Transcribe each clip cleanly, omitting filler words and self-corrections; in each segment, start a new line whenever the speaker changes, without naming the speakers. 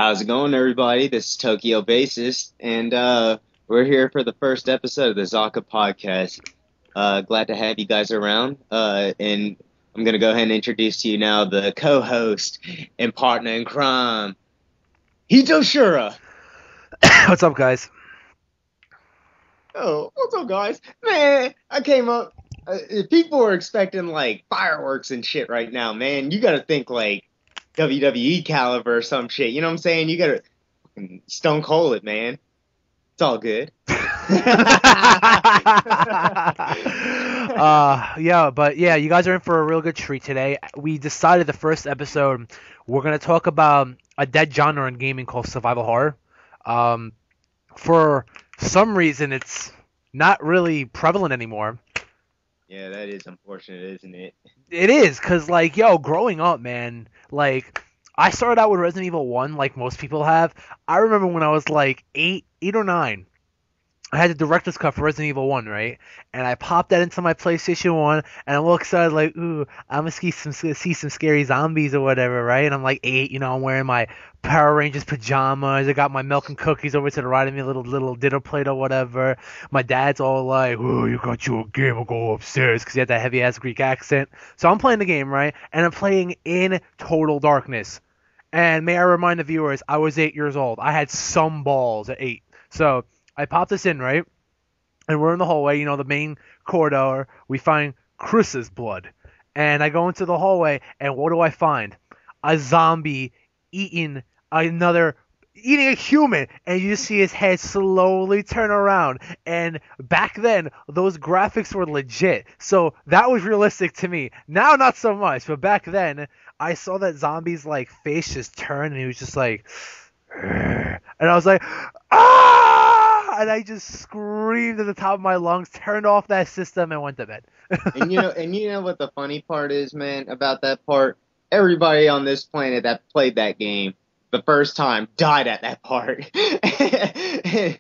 How's it going, everybody? This is Tokyo Bassist, and we're here for the first episode of the ZaKa podcast. Glad to have you guys around, and I'm gonna go ahead and introduce to you now the co-host and partner in crime, Hito Shura.
What's up, guys?
Oh, what's up, guys? Man, I came up. People are expecting like fireworks and shit right now, man. You gotta think like WWE caliber or some shit. You know what I'm saying? You gotta fucking Stone Cold it, man. It's all good.
Yeah, you guys are in for a real good treat today. We decided the first episode we're gonna talk about a dead genre in gaming called survival horror. For some reason, it's not really prevalent anymore.
Yeah, that is unfortunate, isn't it?
It is, cause growing up, man, like I started out with Resident Evil 1, like most people have. I remember when I was like eight or nine. I had the director's cut for Resident Evil 1, right? And I popped that into my PlayStation 1, and I'm all excited, like, ooh, I'm gonna see some scary zombies or whatever, right? And I'm like 8, I'm wearing my Power Rangers pajamas. I got my milk and cookies over to the right of me, a little dinner plate or whatever. My dad's all like, ooh, you got you a game, I'll go upstairs, because he had that heavy-ass Greek accent. So I'm playing the game, right? And I'm playing in total darkness. And may I remind the viewers, I was 8 years old. I had some balls at 8. So I pop this in, right? And we're in the hallway, the main corridor. We find Chris's blood. And I go into the hallway, and what do I find? A zombie eating a human. And you just see his head slowly turn around. And back then, those graphics were legit. So that was realistic to me. Now, not so much. But back then, I saw that zombie's, face just turn, and he was just like... And I was like, ah! And I just screamed at the top of my lungs, turned off that system, and went to bed.
And you know what the funny part is, man, about that part? Everybody on this planet that played that game the first time died at that part. and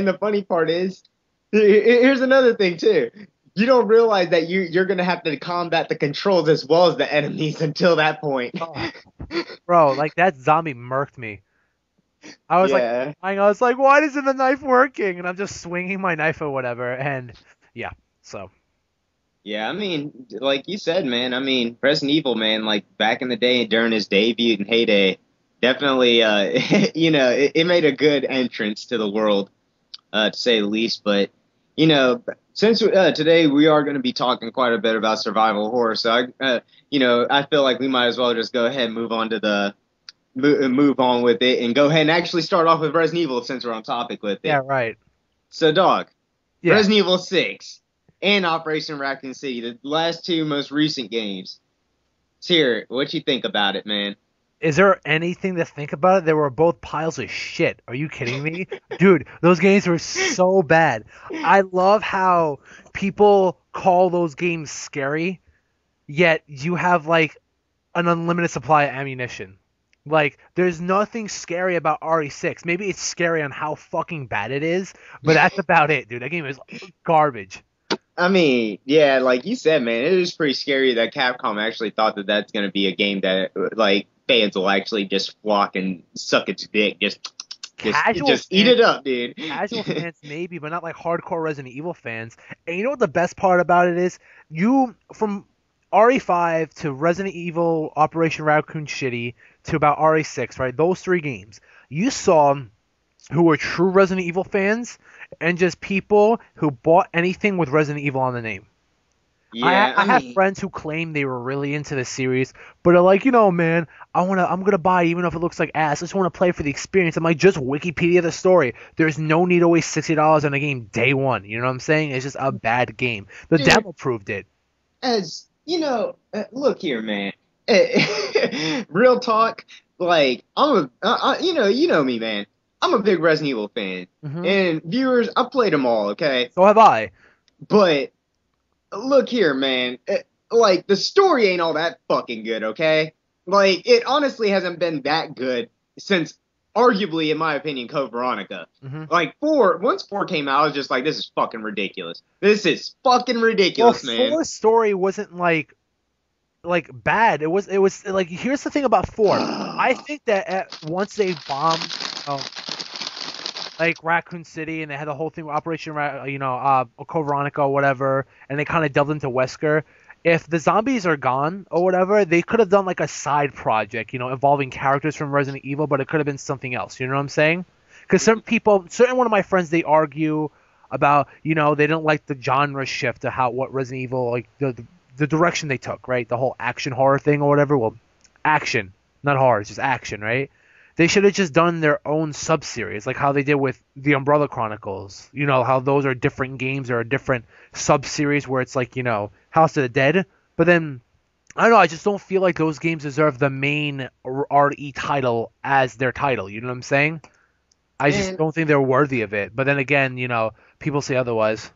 the funny part is, here's another thing too. You don't realize that you're gonna have to combat the controls as well as the enemies until that point.
Oh, bro, that zombie murked me. I was
Yeah.
I was like, why isn't the knife working? And I'm just swinging my knife or whatever. And yeah, so.
Yeah, I mean, like you said, man, I mean, Resident Evil, man, like back in the day during his debut and heyday, definitely, it made a good entrance to the world, to say the least. But, since today we are going to be talking quite a bit about survival horror, so I feel like we might as well just go ahead and move on with it and go ahead and actually start off with Resident Evil since we're on topic with it.
Yeah, right.
So, dog,
Yeah.
Resident Evil 6 and Operation Raccoon City, the last two most recent games. Let's hear it. What you think about it, man?
Is there anything to think about it? They were both piles of shit. Are you kidding me? Dude, those games were so bad. I love how people call those games scary, yet you have, an unlimited supply of ammunition. There's nothing scary about RE6. Maybe it's scary on how fucking bad it is, but that's about it, dude. That game is garbage.
I mean, yeah, like you said, man, it is pretty scary that Capcom actually thought that that's going to be a game that, fans will actually just flock and suck its dick, just eat it up, dude.
Casual fans maybe, but not hardcore Resident Evil fans. And you know what the best part about it is? From RE5 to Resident Evil Operation Raccoon City to about RE6, right? Those three games. You saw who were true Resident Evil fans and just people who bought anything with Resident Evil on the name.
Yeah,
I have friends who claim they were really into the series, but are like, man, I'm gonna buy it even if it looks like ass. I just want to play for the experience. I'm like, just Wikipedia the story. There's no need to waste $60 on a game day one. You know what I'm saying? It's just a bad game. The demo proved it.
As you know, look here, man. Real talk. I'm you know me, man. I'm a big Resident Evil fan, and viewers, I played them all. Okay,
so have I.
But look here, man. The story ain't all that fucking good, okay? It honestly hasn't been that good since, arguably, in my opinion, Code Veronica. Once 4 came out, I was just like, this is fucking ridiculous. This is fucking ridiculous, man.
4's story wasn't like bad. It was like here's the thing about four. I think that once they bombed, like Raccoon City, and they had the whole thing with Operation, Code Veronica or whatever, and they kind of delved into Wesker. If the zombies are gone or whatever, they could have done like a side project, involving characters from Resident Evil, but it could have been something else. You know what I'm saying? Because certain one of my friends, they argue about, they don't like the genre shift to what Resident Evil, like the direction they took, right? The whole action horror thing or whatever. Well, action, not horror, it's just action, right? They should have just done their own sub-series, like how they did with the Umbrella Chronicles. How those are different games or a different sub-series where it's like, House of the Dead. But then, I don't know, I just don't feel like those games deserve the main RE title as their title. You know what I'm saying? I just don't think they're worthy of it. But then again, people say otherwise.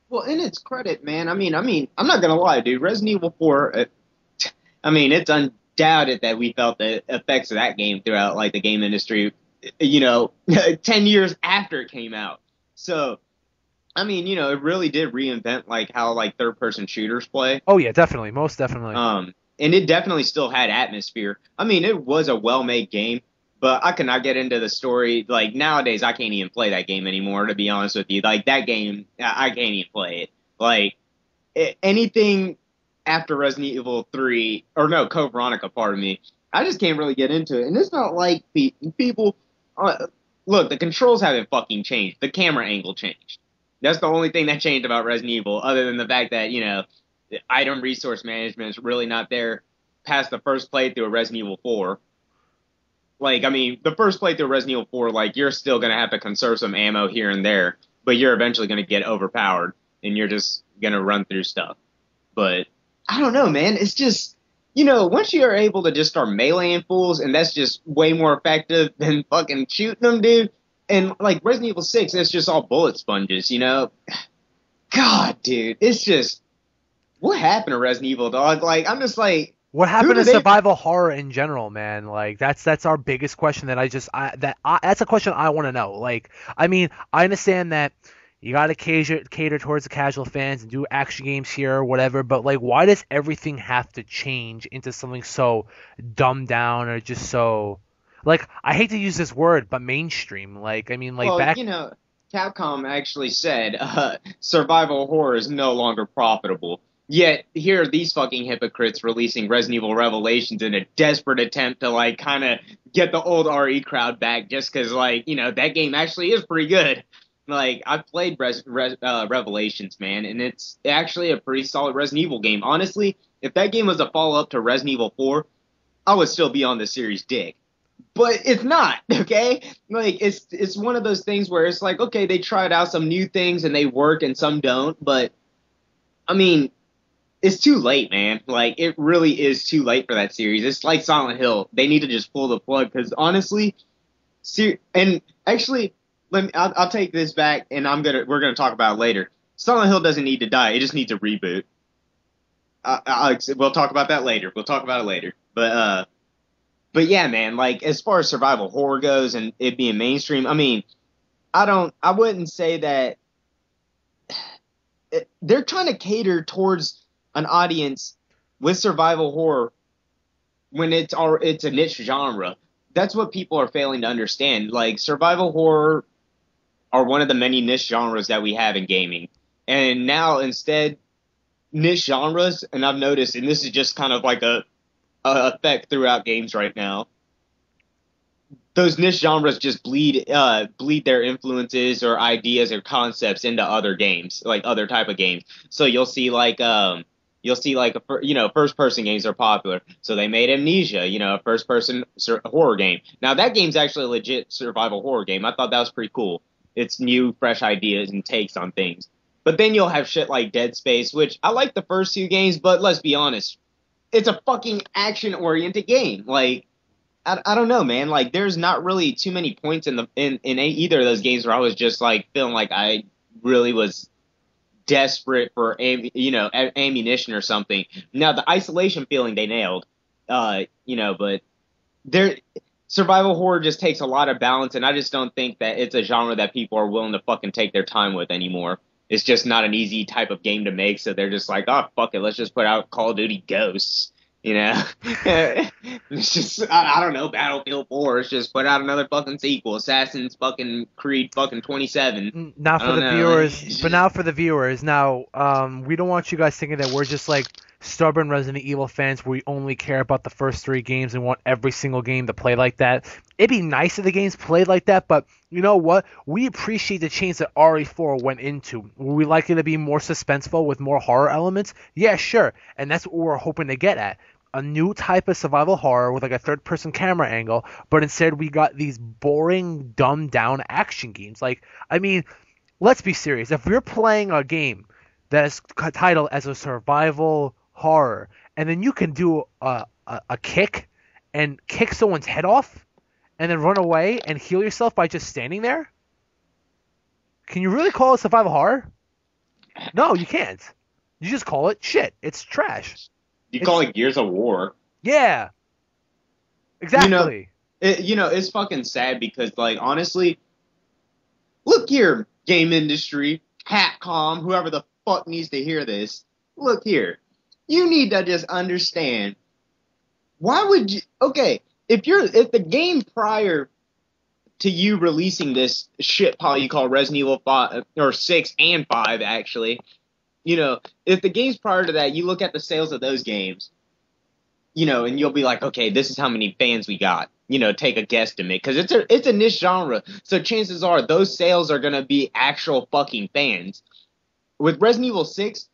Well, in its credit, man, I mean, I'm not gonna lie, dude. Resident Evil 4, it's undoubted that we felt the effects of that game throughout, like, the game industry, 10 years after it came out. So, it really did reinvent, like, how, like, third-person shooters play.
Oh, yeah, definitely. Most definitely.
And it definitely still had atmosphere. It was a well-made game, but I cannot get into the story. Like, nowadays, I can't even play that game anymore, to be honest with you. Like, that game, I can't even play it. Like, anything after Resident Evil 3, or no, Code Veronica, pardon me, I just can't really get into it. And it's not like people, look, the controls haven't fucking changed. The camera angle changed. That's the only thing that changed about Resident Evil, other than the fact that, the item resource management is really not there past the first playthrough of Resident Evil 4. Like, the first playthrough of Resident Evil 4, like, you're still going to have to conserve some ammo here and there, but you're eventually going to get overpowered, and you're just going to run through stuff. But, I don't know, man. It's just, once you're able to just start meleeing fools, and that's just way more effective than fucking shooting them, dude. And, like, Resident Evil 6, it's just all bullet sponges, God, dude, it's just, what happened to Resident Evil, dog? Like, I'm just like,
what happened to survival horror in general, man? Like, that's our biggest question that's a question I want to know. Like, I understand that you got to cater towards the casual fans and do action games here or whatever, but, like, why does everything have to change into something so dumbed down or just so, like, I hate to use this word, but mainstream? Like,
well, Capcom actually said survival horror is no longer profitable. Yet, here are these fucking hypocrites releasing Resident Evil Revelations in a desperate attempt to, like, kind of get the old RE crowd back just because, like, that game actually is pretty good. Like, I've played Revelations, man, and it's actually a pretty solid Resident Evil game. Honestly, if that game was a follow-up to Resident Evil 4, I would still be on the series dick. But it's not, okay? Like, it's one of those things where it's like, okay, they tried out some new things and they work and some don't, but, it's too late, man. Like, it really is too late for that series. It's like Silent Hill. They need to just pull the plug because, honestly, and actually, I'll take this back, and we're gonna talk about it later. Silent Hill doesn't need to die. It just needs a reboot. We'll talk about that later. But yeah, man. Like, as far as survival horror goes and it being mainstream, I wouldn't say that they're trying to cater towards an audience with survival horror when it's a niche genre. That's what people are failing to understand. Like, survival horror are one of the many niche genres that we have in gaming. And now, instead, niche genres, and I've noticed, and this is just kind of like a effect throughout games right now, those niche genres just bleed their influences or ideas or concepts into other games, like other type of games. So you'll see first person games are popular. So they made Amnesia, a first person horror game. Now that game's actually a legit survival horror game. I thought that was pretty cool. It's new, fresh ideas and takes on things. But then you'll have shit like Dead Space, which I like the first two games, but let's be honest, it's a fucking action oriented game. Like, I don't know, man. Like, there's not really too many points in either of those games where I was just like feeling like I really was desperate for ammunition or something. Now the isolation feeling they nailed, but survival horror just takes a lot of balance, and I just don't think that it's a genre that people are willing to fucking take their time with anymore. It's just not an easy type of game to make, so they're just like, oh, fuck it, let's just put out Call of Duty Ghosts. You know, it's just I don't know. Battlefield 4. It's just put out another fucking sequel. Assassin's fucking Creed fucking 27.
Not
I
for
don't
the
know.
viewers,
It's
but
just,
now for the viewers. Now, we don't want you guys thinking that we're just like stubborn Resident Evil fans where we only care about the first three games and want every single game to play like that. It'd be nice if the games played like that, but you know what? We appreciate the change that RE4 went into. We like it to be more suspenseful with more horror elements. Yeah, sure, and that's what we're hoping to get at. A new type of survival horror with like a third person camera angle, but instead we got these boring, dumbed down action games. Like, I mean, let's be serious. If you're playing a game that is titled as a survival horror, and then you can do a kick and kick someone's head off, and then run away and heal yourself by just standing there, can you really call it survival horror? No, you can't. You just call it shit. It's trash.
you call
It's
it Gears of War.
yeah,
You know,
exactly.
it's fucking sad because like honestly, look here, game industry, Capcom, whoever the fuck needs to hear this. Look here, you need to just understand. Why would you? Okay, if the game prior to you releasing this shit pile you call Resident Evil 5 or 6 and 5 actually, if the games prior to that, you look at the sales of those games, and you'll be like, okay, this is how many fans we got. Take a guesstimate because it's a niche genre, so chances are those sales are gonna be actual fucking fans. With Resident Evil 6,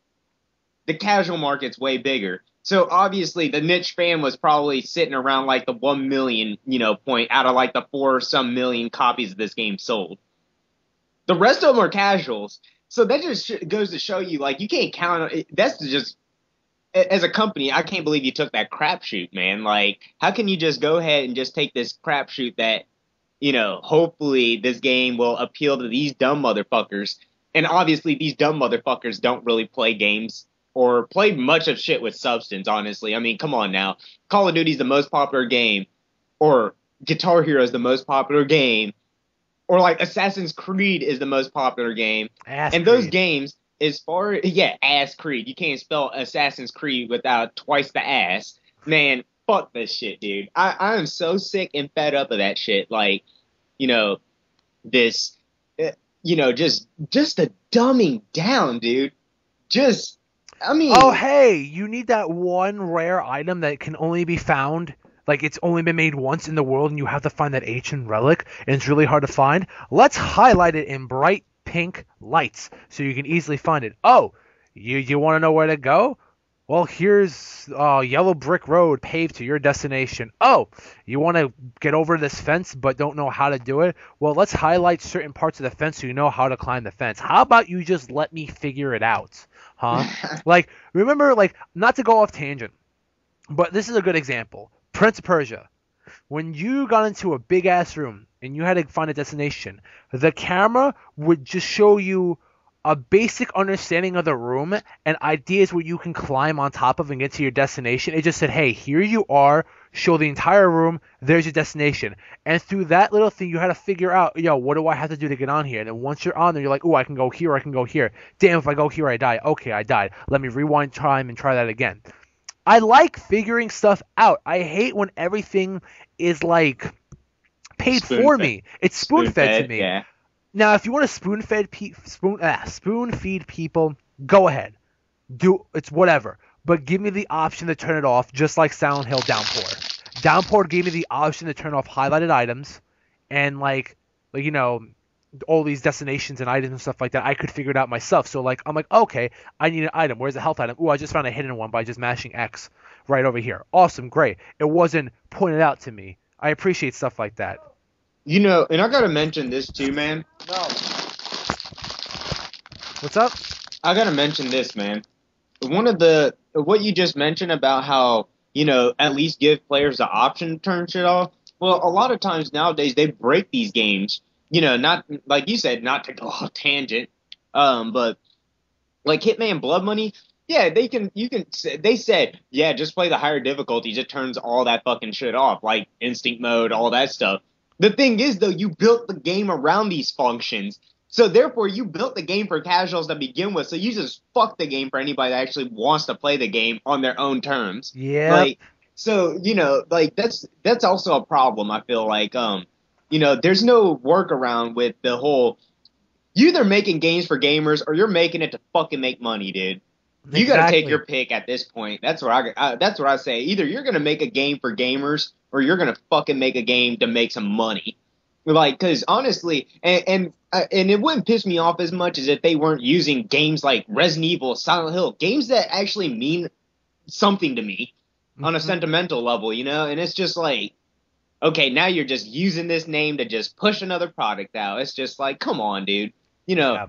the casual market's way bigger. So obviously the niche fan was probably sitting around like the 1 million, point out of like the 4 some million copies of this game sold. The rest of them are casuals. So that just goes to show you, like, you can't count on it. That's just, as a company, I can't believe you took that crapshoot, man. Like, how can you just go ahead and just take this crapshoot that, hopefully this game will appeal to these dumb motherfuckers. And obviously these dumb motherfuckers don't really play games or play much of shit with substance, honestly. I mean, come on now. Call of Duty's the most popular game, or Guitar Hero is the most popular game, or like Assassin's Creed is the most popular game.
Ass
And those
Creed.
games, ass Creed. You can't spell Assassin's Creed without twice the ass. Man, fuck this shit, dude. I am so sick and fed up of that shit. Like, you know, this, just the dumbing down, dude. Just, I
Oh,
mean,
hey, you need that one rare item that can only be found, like it's only been made once in the world, and you have to find that ancient relic, and it's really hard to find. Let's highlight it in bright pink lights so you can easily find it. Oh, you want to know where to go? Well, here's yellow brick road paved to your destination. Oh, you want to get over this fence but don't know how to do it? Well, let's highlight certain parts of the fence so you know how to climb the fence. How about you just let me figure it out? Huh? Like, remember, like, not to go off tangent, but this is a good example. Prince of Persia. When you got into a big ass room and you had to find a destination, the camera would just show you a basic understanding of the room and ideas where you can climb on top of and get to your destination. It just said, hey, here you are, show the entire room, there's your destination. And through that little thing, you had to figure out, what do I have to do to get on here? And then once you're on there, you're like, oh, I can go here, I can go here. Damn, if I go here, I die. Okay, I died. Let me rewind time and try that again. I like figuring stuff out. I hate when everything is like paid
spoon
for
fed,
me. It's spoon
spoon
fed to
fed,
me.
yeah.
Now, if you want to spoon feed people, go ahead. Do it's whatever. But give me the option to turn it off, just like Silent Hill Downpour. Downpour gave me the option to turn off highlighted items, and all these destinations and items and stuff like that. I could figure it out myself. So like I'm like, okay, I need an item. Where's the health item? Ooh, I just found a hidden one by just mashing X right over here. Awesome, great. It wasn't pointed out to me. I appreciate stuff like that.
And I gotta mention this too, man.
No. What's up?
I gotta mention this, man. What you just mentioned about how, at least give players the option to turn shit off. Well, a lot of times nowadays they break these games, not, like you said, not to go off tangent, but like Hitman Blood Money, yeah, they said, yeah, just play the higher difficulties. It turns all that fucking shit off, like instinct mode, all that stuff. The thing is, though, you built the game around these functions. So therefore, you built the game for casuals to begin with. So you just fuck the game for anybody that actually wants to play the game on their own terms.
Yeah.
Like, so like that's also a problem. I feel like there's no workaround with the whole. You either making games for gamers or you're making it to fucking make money, dude. You got to take your pick at this point. That's what I say. Either you're gonna make a game for gamers or you're gonna fucking make a game to make some money. Like, because honestly, and it wouldn't piss me off as much as if they weren't using games like Resident Evil, Silent Hill, games that actually mean something to me on a sentimental level, And it's just like, okay, now you're just using this name to just push another product out. It's just like, come on, dude.
Yeah.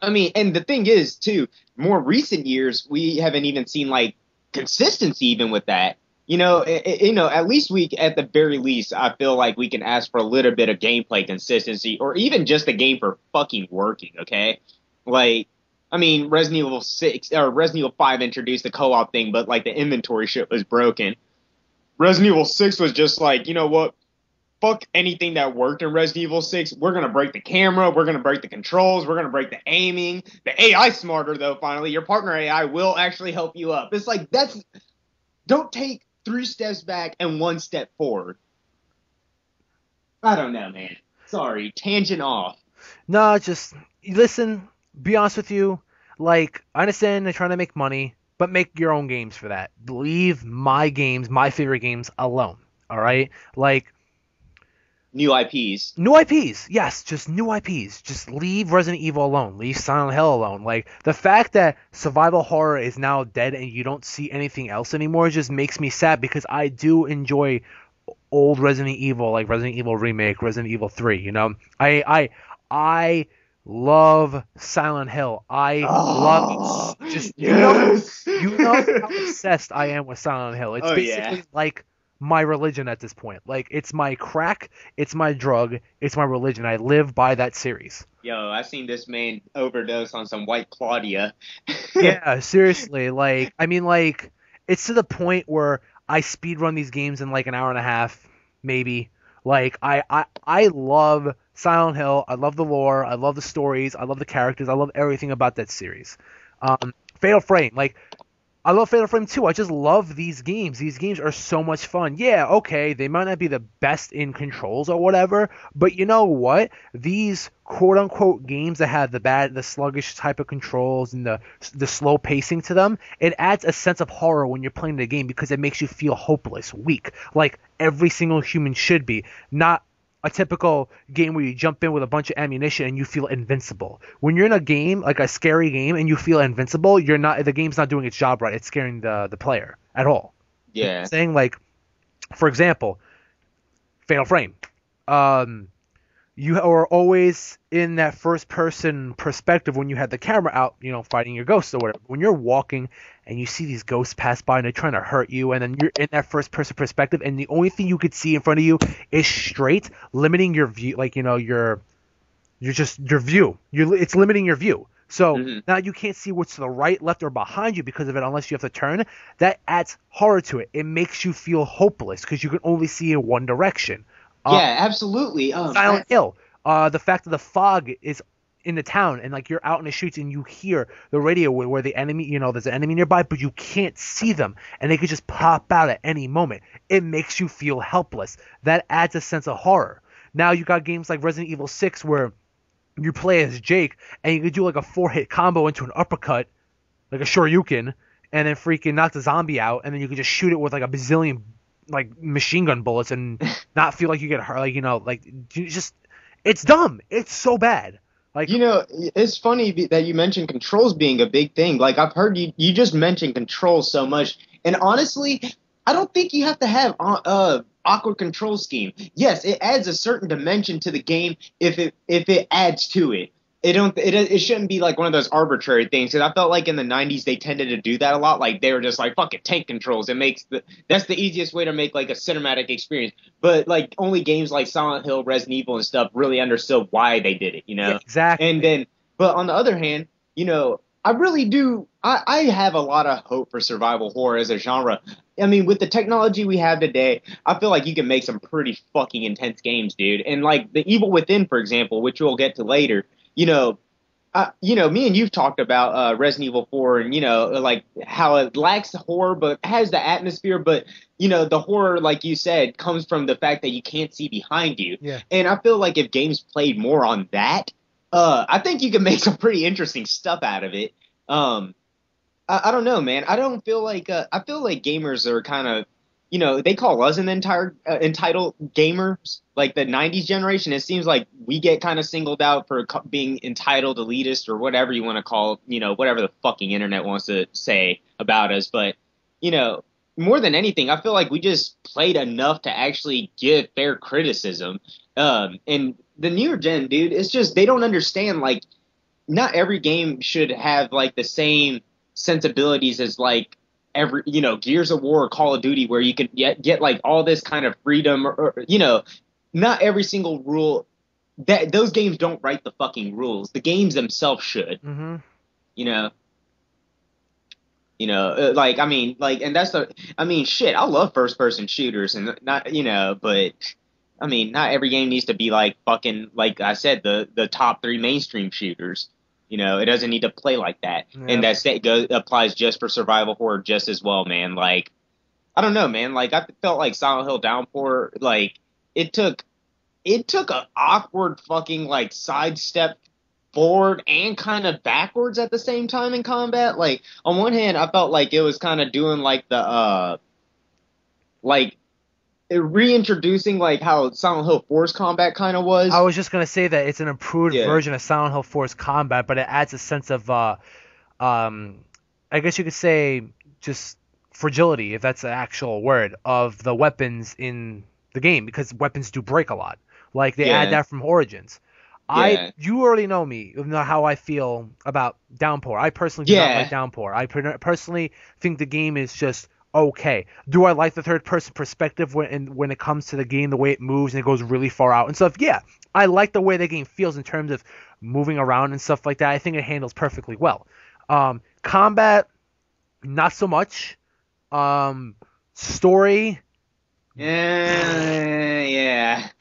I mean, and the thing is, too, more recent years, we haven't even seen, like, consistency even with that. At least at the very least, I feel like we can ask for a little bit of gameplay consistency or even just the game for fucking working, okay? Like, I mean, Resident Evil 6 or Resident Evil 5 introduced the co-op thing, but, like, the inventory shit was broken. Resident Evil 6 was just like, you know what? Fuck anything that worked in Resident Evil 6. We're going to break the camera. We're going to break the controls. We're going to break the aiming. The AI's smarter, though, finally. Your partner AI will actually help you up. It's like, don't take 3 steps back and 1 step forward. I don't know, man. Sorry. Tangent off.
No, just listen, be honest with you. Like, I understand they're trying to make money, but make your own games for that. Leave my games, my favorite games, alone. All right? Like,
new IPs.
New IPs, yes, just new IPs. Just leave Resident Evil alone. Leave Silent Hill alone. Like, the fact that survival horror is now dead and you don't see anything else anymore just makes me sad because I do enjoy old Resident Evil, like Resident Evil Remake, Resident Evil 3, I love Silent Hill. I love it. Just
yes!
you know how obsessed I am with Silent Hill. It's basically like my religion at this point. Like, it's my crack, it's my drug, it's my religion. I live by that series.
Yo, I seen this man overdose on some White Claudia.
Yeah, seriously. Like, I mean, like, it's to the point where I speedrun these games in like an hour and a half, maybe. Like, I love Silent Hill. I love the lore. I love the stories. I love the characters. I love everything about that series. Fatal Frame, like, I love Fatal Frame 2. I just love these games. These games are so much fun. Yeah, okay, they might not be the best in controls or whatever, but you know what? These quote-unquote games that have the sluggish type of controls and the slow pacing to them, it adds a sense of horror when you're playing the game because it makes you feel hopeless, weak, like every single human should be. Not a typical game where you jump in with a bunch of ammunition and you feel invincible. When you're in a game, like a scary game, and you feel invincible, the game's not doing its job right. It's scaring the player at all.
Yeah.
You know what I'm saying, like, for example, Fatal Frame. You are always in that first-person perspective when you had the camera out, fighting your ghosts or whatever. When you're walking and you see these ghosts pass by and they're trying to hurt you, and then you're in that first-person perspective, and the only thing you could see in front of you is straight, limiting your view, like, your view. It's limiting your view. So now you can't see what's to the right, left, or behind you because of it unless you have to turn. That adds horror to it. It makes you feel hopeless because you can only see in one direction.
Yeah, absolutely.
Silent Hill. The fact that the fog is in the town and like you're out in the streets and you hear the radio where the enemy, there's an enemy nearby, but you can't see them and they could just pop out at any moment. It makes you feel helpless. That adds a sense of horror. Now you got games like Resident Evil 6 where you play as Jake and you could do like a 4-hit combo into an uppercut, like a Shoryuken, and then freaking knock the zombie out, and then you could just shoot it with like a bazillion like machine gun bullets and not feel like you get hurt, it's dumb. It's so bad. Like,
it's funny that you mentioned controls being a big thing. Like, I've heard you just mentioned controls so much, and honestly, I don't think you have to have awkward control scheme. Yes, it adds a certain dimension to the game if it adds to it. It shouldn't be like one of those arbitrary things. Because I felt like in the 90s they tended to do that a lot. Like they were just like, fuck it, tank controls. That's the easiest way to make like a cinematic experience. But like only games like Silent Hill, Resident Evil, and stuff really understood why they did it.
Yeah, exactly.
But on the other hand, I really do. I have a lot of hope for survival horror as a genre. I mean, with the technology we have today, I feel like you can make some pretty fucking intense games, dude. And like The Evil Within, for example, which we'll get to later. you know, me and you've talked about Resident Evil 4 and, like how it lacks horror, but has the atmosphere. But, the horror, like you said, comes from the fact that you can't see behind you.
Yeah.
And I feel like if games played more on that, I think you can make some pretty interesting stuff out of it. I don't know, man. I don't feel like I feel like gamers are kind of, they call us an entire entitled gamers, like the '90s generation. It seems like we get kind of singled out for being entitled, elitist, or whatever you want to call, whatever the fucking internet wants to say about us. But you know, more than anything, I feel like we just played enough to actually give fair criticism. And the newer gen, dude, it's just they don't understand. Like, not every game should have like the same sensibilities as like every Gears of War or Call of Duty, where you can get like all this kind of freedom, or not every single rule. That those games don't write the fucking rules. The games themselves should.
Mm-hmm.
you know like, I mean, like, and that's the, I mean, shit, I love first person shooters, and not, but I mean, not every game needs to be like fucking, like I said, the top three mainstream shooters. It doesn't need to play like that.
Yeah.
And that applies just for survival horror just as well, man. Like, I don't know, man. Like, I felt like Silent Hill Downpour, like, it took a awkward fucking like sidestep forward and kind of backwards at the same time in combat. Like, on one hand, I felt like it was kind of doing like the like reintroducing like how Silent Hill 4's combat kind of was.
I was just gonna say that it's an improved version of Silent Hill 4's combat, but it adds a sense of I guess you could say just fragility, if that's the actual word, of the weapons in the game, because weapons do break a lot. Like, they add that from Origins. You already know me, you know how I feel about Downpour. I personally do not like Downpour. I personally think the game is just okay. Do I like the third person perspective when it comes to the game, the way it moves and it goes really far out and stuff? Yeah, I like the way the game feels in terms of moving around and stuff like that. I think it handles perfectly well. Combat, not so much. Story,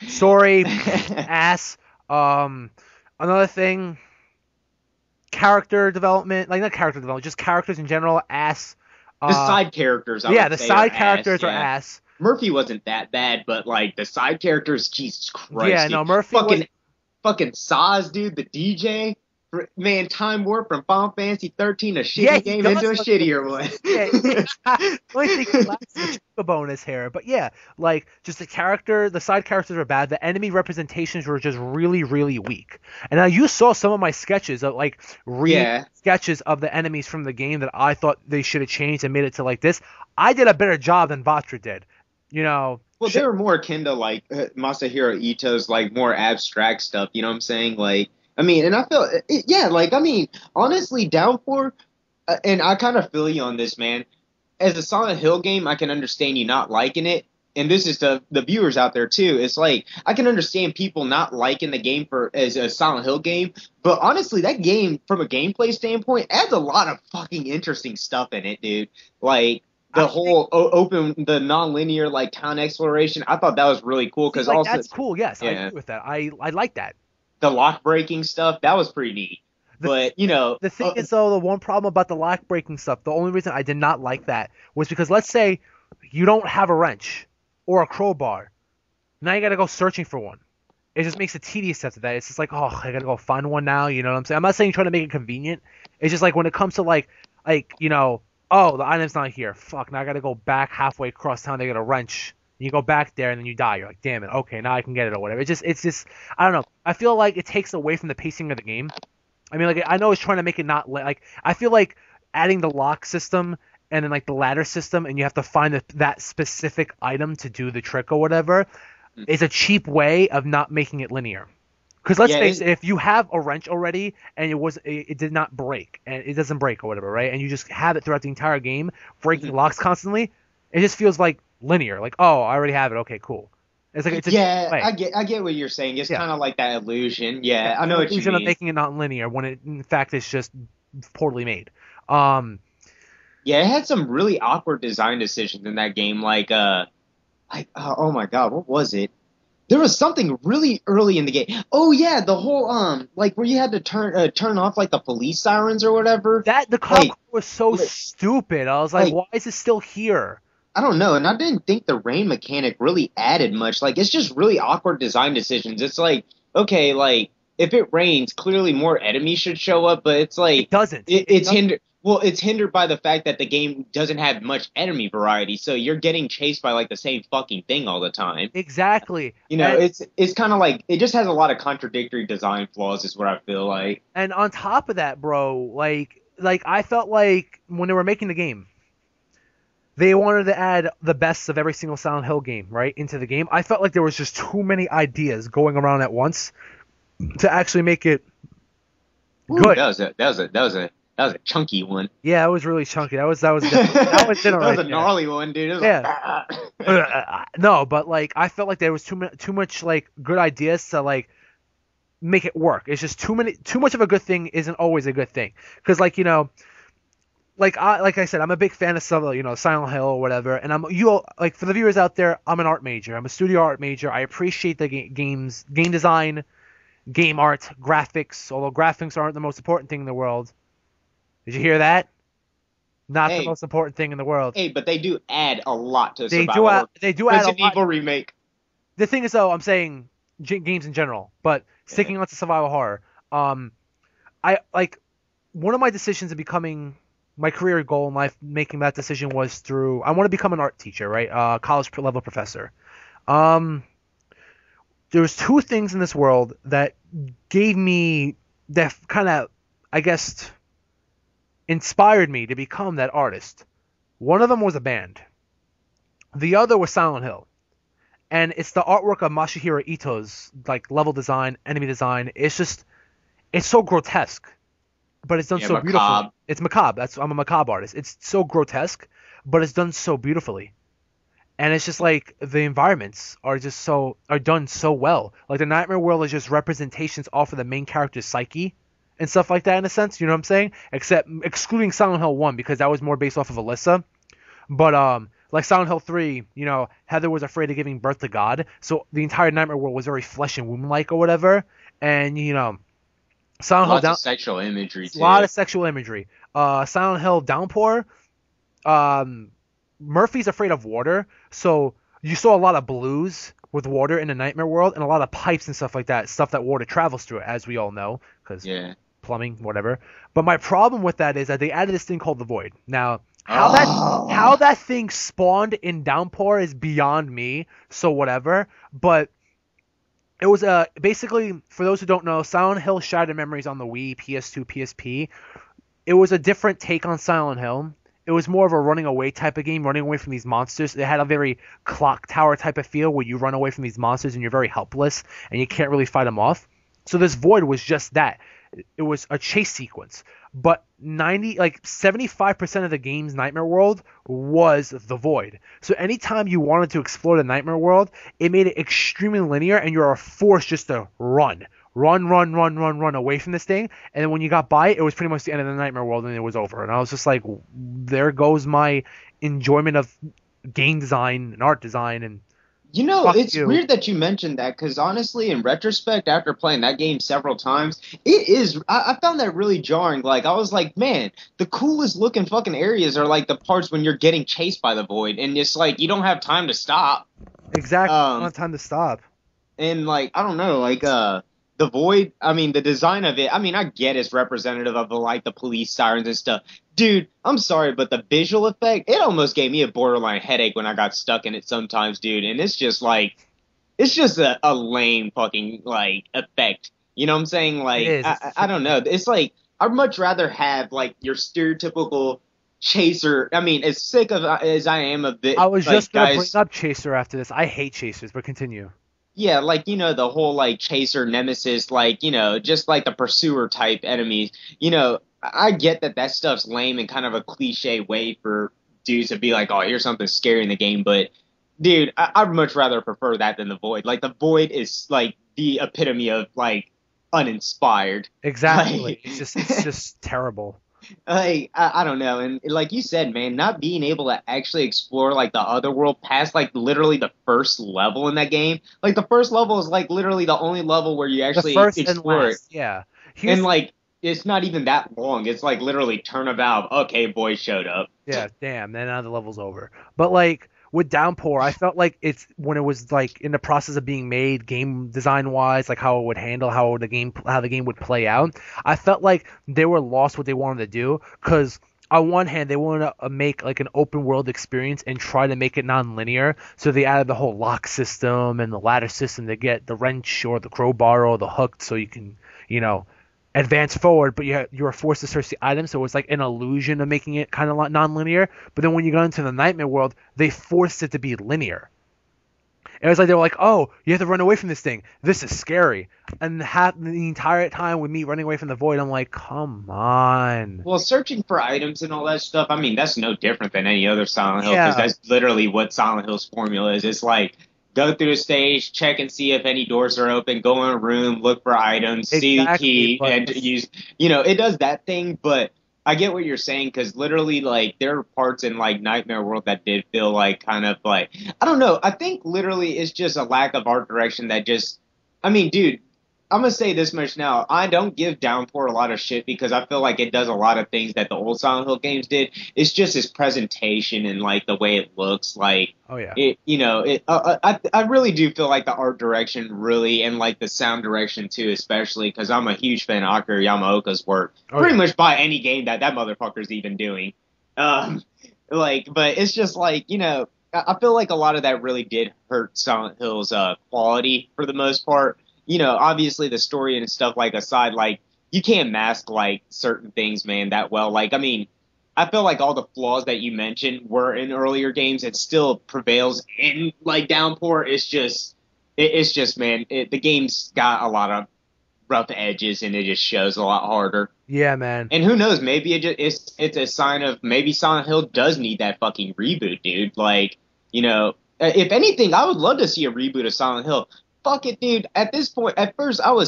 story, ass. Another thing, character development, like not character development, just characters in general, ass.
The side characters,
the side characters are ass.
Murphy wasn't that bad, but like the side characters, Jesus Christ.
Yeah,
dude.
no, Murphy
fucking Saz, dude, the DJ. Man, Time Warp from Final Fantasy 13, a shitty game into a shittier one.
The only thing lacks is a bonus here. But yeah, like, just the side characters are bad. The enemy representations were just really, really weak. And now you saw some of my sketches of, like, sketches of the enemies from the game that I thought they should have changed and made it to like this. I did a better job than Vatra did.
Well, they were more akin to, like, Masahiro Ito's, like, more abstract stuff. You know what I'm saying? Like, I mean, and I feel, like, I mean, honestly, Downpour, and I kind of feel you on this, man. As a Silent Hill game, I can understand you not liking it. And this is the viewers out there, too. It's like, I can understand people not liking the game as a Silent Hill game. But honestly, that game, from a gameplay standpoint, adds a lot of fucking interesting stuff in it, dude. Like, the whole the non-linear, like, town exploration, I thought that was really cool. Because
like, that's cool, yes. I agree with that. I like that.
The lock breaking stuff, that was pretty neat. But,
the thing is, though, the one problem about the lock breaking stuff, the only reason I did not like that was because, let's say you don't have a wrench or a crowbar. Now you got to go searching for one. It just makes it tedious after that. It's just like, oh, I got to go find one now. You know what I'm saying? I'm not saying trying to make it convenient. It's just like when it comes to like, oh, the item's not here. Fuck, now I got to go back halfway across town to get a wrench. You go back there and then you die. You're like, damn it. Okay, now I can get it or whatever. It's just, I don't know. I feel like it takes away from the pacing of the game. I mean, like, I know it's trying to make it not like, I feel like adding the lock system and then like the ladder system, and you have to find that specific item to do the trick or whatever, is a cheap way of not making it linear. Because let's face it, if you have a wrench already and it did not break, and it doesn't break or whatever, right? And you just have it throughout the entire game, breaking locks constantly, it just feels like linear. Like, oh, I already have it. Okay, cool. It's like,
I get what you're saying. It's kind of like that illusion. Yeah, I know what you mean.
Of making it not linear when it in fact is just poorly made.
It had some really awkward design decisions in that game. Like, oh my god, what was it? There was something really early in the game. Oh yeah, the whole like where you had to turn off like the police sirens or whatever.
That the cop
Like
car was so
like
stupid. I was like,
like
why is it still here?
I don't know, and I didn't think the rain mechanic really added much. Like it's just really awkward design decisions. It's like okay, like if it rains, clearly more enemies should show up, but it's
It
like
doesn't.
it's hindered. Well, it's hindered by the fact that the game doesn't have much enemy variety, so you're getting chased by like the same fucking thing all the time.
Exactly.
You know, it's kind of like it just has a lot of contradictory design flaws, is what I feel like.
And on top of that, bro, like I felt like when they were making the game, they wanted to add the best of every single Silent Hill game, right, into the game. I felt like there was just too many ideas going around at once to actually make it good.
That was a chunky one.
Yeah, it was really chunky. That was dinner
That was
right
a
there.
gnarly one, dude. It was
Yeah. No, but like I felt like there was too much like good ideas to like make it work. It's just too much of a good thing isn't always a good thing. Because like like I said, I'm a big fan of some Silent Hill or whatever, and like for the viewers out there, I'm an art major. I'm a studio art major. I appreciate the game design, game art, graphics. Although graphics aren't the most important thing in the world. Did you hear that? Not the most important thing in the world.
Hey, but they do add a lot to
They
survival horror.
they do add a lot.
Resident Evil remake.
The thing is, though, I'm saying games in general, but sticking on to survival horror. I like one of my decisions of becoming my career goal in life. Making that decision was through I want to become an art teacher, right? College level professor. There was two things in this world that gave me that kind of, I guess, inspired me to become that artist. One of them was a band. The other was Silent Hill. And it's the artwork of Masahiro Ito's like level design, enemy design. It's so grotesque, but it's done so beautifully. It's macabre. I'm a macabre artist. It's so grotesque, but it's done so beautifully. And it's just like the environments are done so well. Like the Nightmare World is just representations off of the main character's psyche and stuff like that in a sense, you know what I'm saying? Except excluding Silent Hill 1 because that was more based off of Alyssa. But like Silent Hill 3, Heather was afraid of giving birth to God, so the entire Nightmare World was very flesh and womb like or whatever. And Silent Hill
Lots of sexual imagery too.
A lot of sexual imagery. Silent Hill Downpour, Murphy's afraid of water, so you saw a lot of blues with water in the Nightmare World and a lot of pipes and stuff like that, stuff that water travels through, as we all know, because plumbing, whatever. But my problem with that is that they added this thing called the Void. Now, how that thing spawned in Downpour is beyond me, so whatever. But it was basically, for those who don't know, Silent Hill Shattered Memories on the Wii, PS2, PSP. It was a different take on Silent Hill. It was more of a running away type of game, running away from these monsters. It had a very clock tower type of feel where you run away from these monsters and you're very helpless and you can't really fight them off. So this Void was just that. It was a chase sequence. But 75% of the game's Nightmare World was the Void. So anytime you wanted to explore the Nightmare World, it made it extremely linear and you're forced just to run away from this thing. And then when you got by it was pretty much the end of the Nightmare World and it was over. And I was just like, there goes my enjoyment of game design and art design. And
it's weird that you mentioned that because honestly, in retrospect, after playing that game several times, I found that really jarring. Like, I was like, man, the coolest looking fucking areas are like the parts when you're getting chased by the Void and it's like you don't have time to stop.
Exactly. Not time to stop.
And like, I don't know, like, the Void, I mean, the design of it, I mean, I get it's representative of the police sirens and stuff. Dude, I'm sorry, but the visual effect, it almost gave me a borderline headache when I got stuck in it sometimes, dude. And it's just like, it's just a lame fucking, like, effect. You know what I'm saying? Like, I don't know. It's like, I'd much rather have, like, your stereotypical chaser. I mean, as sick as I am of it.
I was just going to bring up Chaser after this. I hate chasers, but continue.
Yeah, like, the whole, like, chaser, nemesis, like, just like the pursuer type enemies. I get that stuff's lame and kind of a cliche way for dudes to be like, oh, here's something scary in the game. But, dude, I'd much rather prefer that than the Void. Like, the Void is, like, the epitome of, like, uninspired.
Exactly. Like, it's just terrible.
Like I don't know, and like you said, man, not being able to actually explore like the other world past like literally the first level in that game. Like the first level is like literally the only level where you
The
actually
first and
explore it,
last, yeah.
and
Here's
like it's not even that long. It's like literally turn a valve. Okay, boy showed up.
Yeah, damn, then now the level's over. But like with Downpour, I felt like it's when it was like in the process of being made, game design wise, like how it would handle how the game would play out. I felt like they were lost what they wanted to do because on one hand they wanted to make like an open world experience and try to make it non-linear, so they added the whole lock system and the ladder system to get the wrench or the crowbar or the hook so you can, you know, advance forward, but you were forced to search the items, so it was like an illusion of making it kind of non-linear. But then when you got into the nightmare world, they forced it to be linear. It was like they were like, "Oh, you have to run away from this thing. This is scary." And the entire time with me running away from the void, I'm like, "Come on."
Well, searching for items and all that stuff, I mean, that's no different than any other Silent Hill because
Yeah,
that's literally what Silent Hill's formula is. It's like go through a stage, check and see if any doors are open, go in a room, look for items, see the
exactly.
key,
But
and use, you know, it does that thing, but I get what you're saying because literally, like, there are parts in like Nightmare World that did feel like kind of like I don't know. I think literally it's just a lack of art direction that just I mean, dude, I'm gonna say this much now. I don't give Downpour a lot of shit because I feel like it does a lot of things that the old Silent Hill games did. It's just its presentation and like the way it looks. Like
oh yeah,
it, you know, it. I really do feel like the art direction really and like the sound direction too, especially because I'm a huge fan of Akira Yamaoka's work.
oh
Pretty
yeah,
much by any game that that motherfucker's even doing. Um, like, but it's just like you know. I feel like a lot of that really did hurt Silent Hill's quality for the most part. You know, obviously the story and stuff like aside, like you can't mask like certain things, man, that well. Like, I mean, I feel like all the flaws that you mentioned were in earlier games. It still prevails in like Downpour. It's just, man, the game's got a lot of rough edges and it just shows a lot harder.
yeah, man.
And who knows? Maybe it's a sign of maybe Silent Hill does need that fucking reboot, dude. Like, you know, if anything, I would love to see a reboot of Silent Hill. Fuck it, dude. At this point, at first, I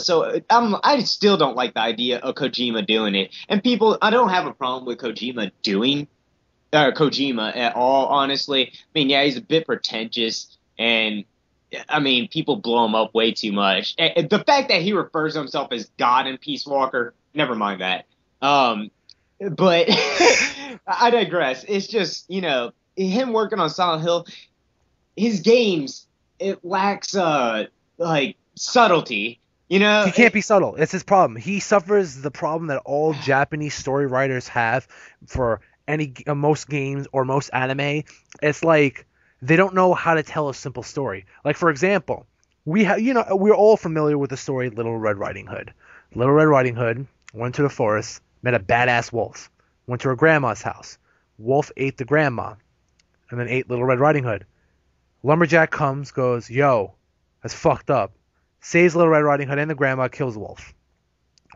still don't like the idea of Kojima doing it. And people, I don't have a problem with Kojima doing Kojima at all. Honestly, I mean, yeah, he's a bit pretentious, and I mean, people blow him up way too much. And the fact that he refers to himself as God in Peace Walker, never mind that. But I digress. It's just, you know, him working on Silent Hill, his games, it lacks like subtlety. You know,
He can't be subtle. It's his problem. He suffers the problem that all Japanese story writers have for any most games or most anime. It's like they don't know how to tell a simple story. Like for example, we're all familiar with the story Little Red Riding Hood. Little Red Riding Hood went to the forest, met a badass wolf, went to her grandma's house. Wolf ate the grandma, and then ate Little Red Riding Hood. Lumberjack comes, goes, "Yo, that's fucked up." Saves Little Red Riding Hood and the grandma, kills the wolf.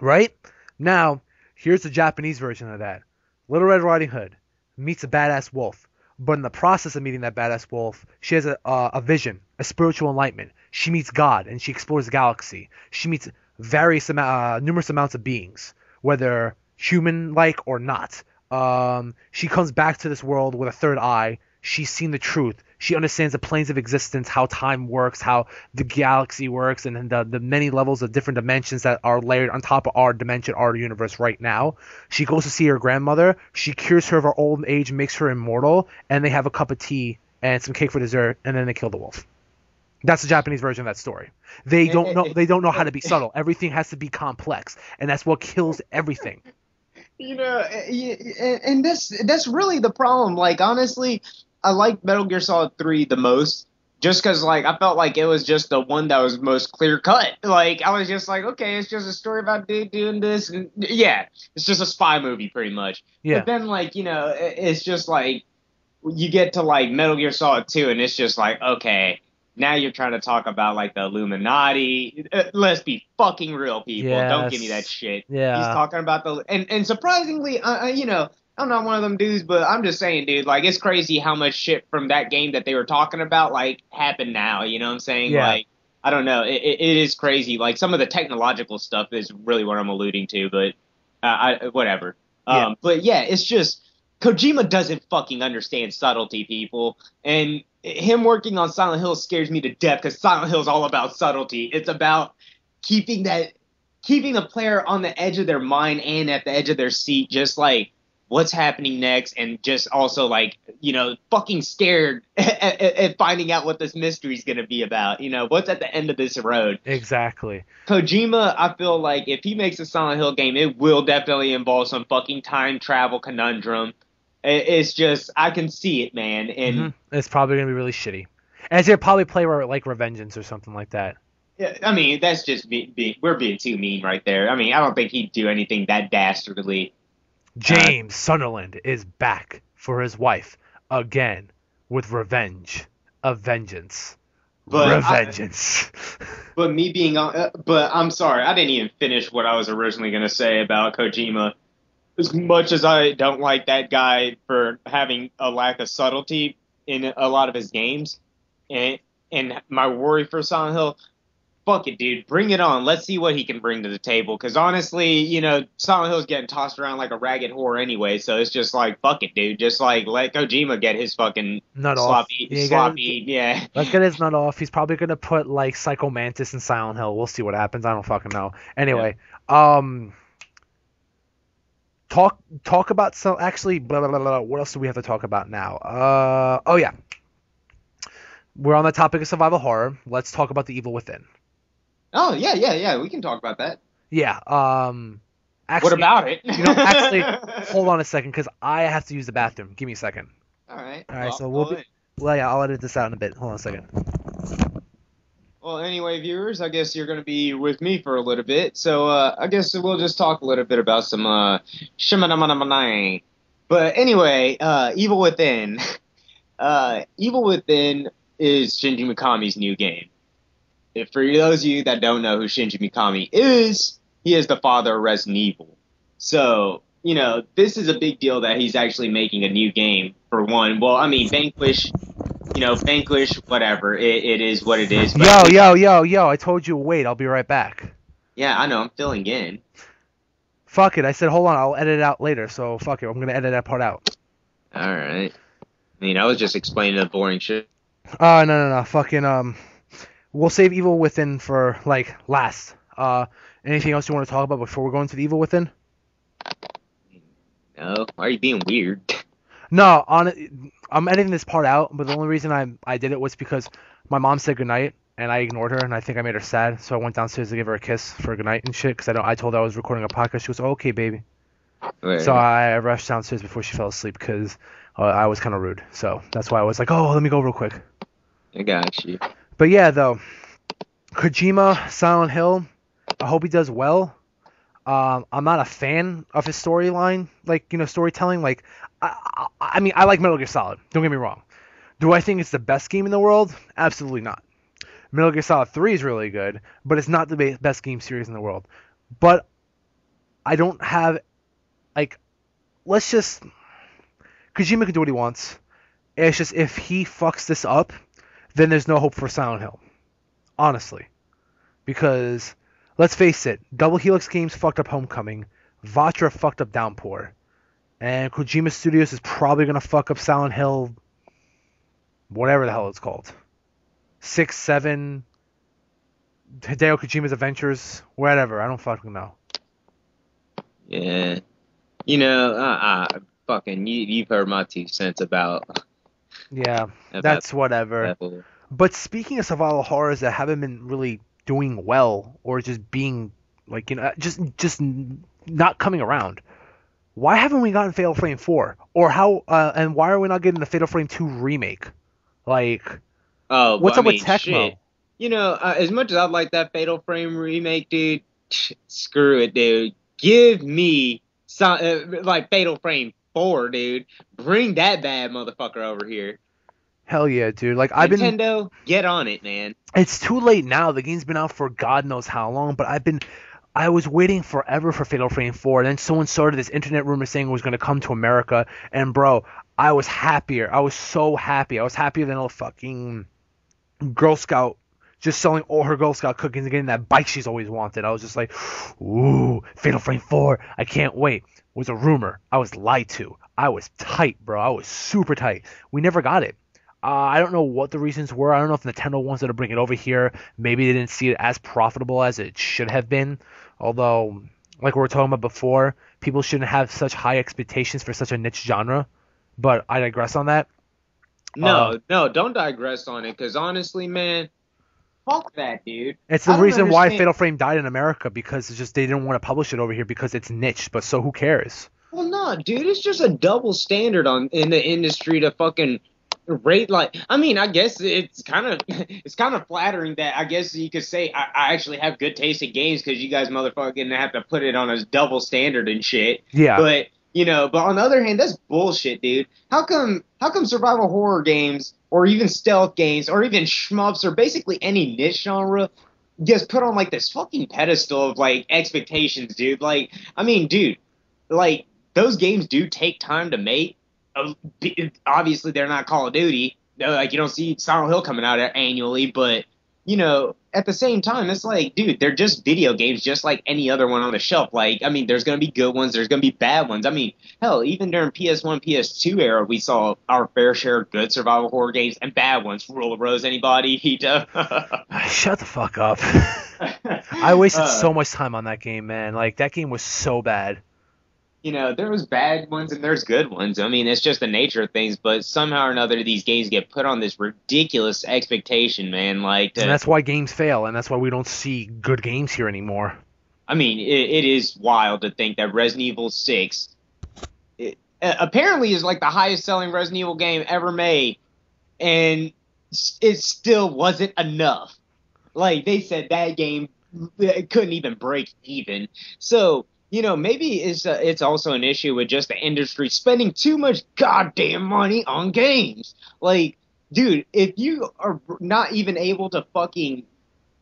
Right? Now, here's the Japanese version of that. Little Red Riding Hood meets a badass wolf. But in the process of meeting that badass wolf, she has a vision, a spiritual enlightenment. She meets God and she explores the galaxy. She meets numerous amounts of beings, whether human-like or not. She comes back to this world with a third eye. She's seen the truth. She understands the planes of existence, how time works, how the galaxy works, and the many levels of different dimensions that are layered on top of our dimension, our universe right now. She goes to see her grandmother. She cures her of her old age, makes her immortal, and they have a cup of tea and some cake for dessert, and then they kill the wolf. That's the Japanese version of that story. They don't know. They don't know how to be subtle. Everything has to be complex, and that's what kills everything.
you know, and that's really the problem. Like, honestly, I like Metal Gear Solid 3 the most just because, like, I felt like it was just the one that was most clear cut. Like, I was just like, okay, it's just a story about dude doing this. And yeah, it's just a spy movie pretty much.
Yeah.
But then, like, you know, it's just like you get to, like, Metal Gear Solid 2 and it's just like, okay, now you're trying to talk about, like, the Illuminati. Let's be fucking real, people. Don't give me that
Yes.
shit. He's
Yeah.
talking about and surprisingly, you know, I'm not one of them dudes, but I'm just saying, dude, like, it's crazy how much shit from that game that they were talking about, like, happened now. You know what I'm saying?
Yeah.
Like, I don't know. It is crazy. Like, some of the technological stuff is really what I'm alluding to, but whatever.
Yeah.
But yeah, it's just Kojima doesn't fucking understand subtlety, people. And him working on Silent Hill scares me to death because Silent Hill is all about subtlety. It's about keeping that keeping the player on the edge of their mind and at the edge of their seat, just like what's happening next, and just also like, fucking scared at finding out what this mystery is going to be about. What's at the end of this road.
Exactly.
Kojima, I feel like if he makes a Silent Hill game, it will definitely involve some fucking time travel conundrum. It's just, I can see it, man. And
It's probably gonna be really shitty. And it's gonna probably play like Revengeance or something like that.
yeah, I mean, that's just we're being too mean right there. I mean, I don't think he'd do anything that dastardly.
James Sunderland is back for his wife again with revenge, a vengeance, revengeance.
But me being on, but I'm sorry, I didn't even finish what I was originally going to say about Kojima. As much as I don't like that guy for having a lack of subtlety in a lot of his games, and my worry for Silent Hill, fuck it, dude. Bring it on. Let's see what he can bring to the table. Because honestly, Silent Hill's getting tossed around like a ragged whore anyway. So it's just like, fuck it, dude. Just like let Kojima get his fucking
nut
sloppy,
off.
Yeah.
Let's get his nut off. He's probably gonna put like Psycho Mantis in Silent Hill. We'll see what happens. I don't fucking know. Anyway, talk about some actually. Blah, blah, blah, blah. What else do we have to talk about now? Oh yeah. We're on the topic of survival horror. Let's talk about The Evil Within.
Oh, yeah. We can talk about that.
Yeah. Actually,
what about it?
Actually, hold on a second, because I have to use the bathroom. Give me a second.
All right.
I'll edit this out in a bit. Hold on a second.
Well, anyway, viewers, I guess you're going to be with me for a little bit. So, I guess we'll just talk a little bit about some, But anyway, Evil Within. Evil Within is Shinji Mikami's new game. For those of you that don't know who Shinji Mikami is, he is the father of Resident Evil. So, this is a big deal that he's actually making a new game, for one. Well, I mean, Vanquish, whatever. It is what it is.
But yo, I told you, wait, I'll be right back.
Yeah, I know, I'm filling in.
Fuck it, I said, hold on, I'll edit it out later, so fuck it, I'm gonna edit that part out.
Alright. I mean, I was just explaining the boring shit.
No, fucking, we'll save Evil Within for, like, last. Anything else you want to talk about before we go into the Evil Within?
No, why are you being weird?
No, I'm editing this part out, but the only reason I did it was because my mom said goodnight, and I ignored her, and I think I made her sad, so I went downstairs to give her a kiss for goodnight and shit, because I told her I was recording a podcast. She goes, oh, okay, baby. Right. So I rushed downstairs before she fell asleep, because I was kind of rude. So that's why I was like, oh, let me go real quick.
I got you.
But yeah, though, Kojima, Silent Hill, I hope he does well. I'm not a fan of his storyline, storytelling. Like, I mean, I like Metal Gear Solid. Don't get me wrong. Do I think it's the best game in the world? Absolutely not. Metal Gear Solid 3 is really good, but it's not the best game series in the world. But I don't have, Kojima can do what he wants. It's just, if he fucks this up, then there's no hope for Silent Hill. Honestly. Because, let's face it, Double Helix Games fucked up Homecoming, Vatra fucked up Downpour, and Kojima Studios is probably going to fuck up Silent Hill, whatever the hell it's called. 6, 7, Hideo Kojima's Adventures, whatever, I don't fucking know.
Yeah. Fucking, you've heard my 2 cents about...
Yeah, that's whatever. But speaking of survival horrors that haven't been really doing well, or just being just not coming around, why haven't we gotten Fatal Frame 4? Or and why are we not getting the Fatal Frame 2 remake? What's up with Tecmo?
Shit. As much as I'd like that Fatal Frame remake, dude, screw it, dude. Give me some Fatal Frame 4, dude. Bring that bad motherfucker over here.
Hell yeah, dude.
Nintendo, get on it, man.
It's too late now. The game's been out for God knows how long, but I was waiting forever for Fatal Frame 4, and then someone started this internet rumor saying it was going to come to America, and bro, I was happier. I was so happy. I was happier than a fucking Girl Scout just selling all her Girl Scout cookies and getting that bike she's always wanted. I was just like, ooh, Fatal Frame 4, I can't wait. was a rumor. I was lied to. I was tight, bro. I was super tight. We never got it. I don't know what the reasons were. I don't know if Nintendo wanted to bring it over here. Maybe they didn't see it as profitable as it should have been. Although, like we were talking about before, people shouldn't have such high expectations for such a niche genre. But I digress on that.
No, don't digress on it, because honestly, man, fuck that, dude.
It's the
I don't
reason why
understand.
Fatal Frame died in America because it's just they didn't want to publish it over here because it's niche. But so who cares?
Well, no, dude, it's just a double standard in the industry to fucking rate like. I mean, I guess it's kind of flattering that I guess you could say I actually have good taste in games because you guys motherfucking have to put it on a double standard and shit.
Yeah.
But on the other hand, that's bullshit, dude. How come survival horror games or even stealth games or even shmups or basically any niche genre gets put on like this fucking pedestal of like expectations, dude? Like, I mean, dude, like those games do take time to make. Obviously, they're not Call of Duty. Like, you don't see Silent Hill coming out annually, but at the same time, it's like, dude, they're just video games, just like any other one on the shelf. Like, I mean, there's gonna be good ones, there's gonna be bad ones. I mean, hell, even during PS1, PS2 era, we saw our fair share of good survival horror games and bad ones. Rule of Rose, anybody?
Shut the fuck up. I wasted so much time on that game, man. Like, that game was so bad.
There was bad ones and there's good ones. I mean, it's just the nature of things, but somehow or another, these games get put on this ridiculous expectation, man. Like,
And that's why games fail, and that's why we don't see good games here anymore.
I mean, it is wild to think that Resident Evil 6 apparently is like the highest selling Resident Evil game ever made, and it still wasn't enough. Like, they said that game couldn't even break even. So, maybe it's also an issue with just the industry spending too much goddamn money on games. Like, dude, if you are not even able to fucking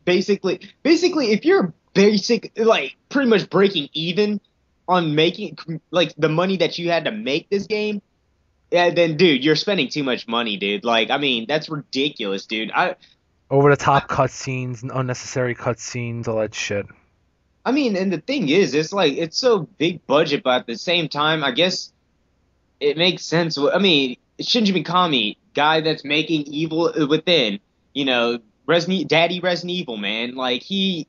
basically, if you're like pretty much breaking even on making like the money that you had to make this game, yeah, then dude, you're spending too much money, dude. Like, I mean, that's ridiculous, dude.
Over the top cutscenes, unnecessary cutscenes, all that shit.
I mean, and the thing is, it's like, it's so big budget, but at the same time, I guess it makes sense. I mean, Shinji Mikami, guy that's making Evil Within, Daddy Resident Evil, man. Like, he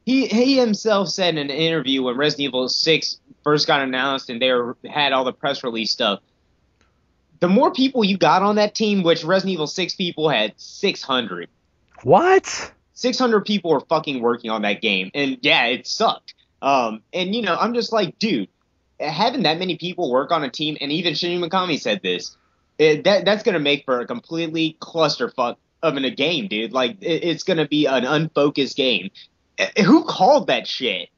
himself said in an interview when Resident Evil 6 first got announced and had all the press release stuff, the more people you got on that team, which Resident Evil 6 people had 600.
What?
600 people were fucking working on that game, and yeah, it sucked. And I'm just like, dude, having that many people work on a team, and even Shinji Mikami said this, that's gonna make for a completely clusterfuck of a game, dude. Like, it's gonna be an unfocused game. Who called that shit?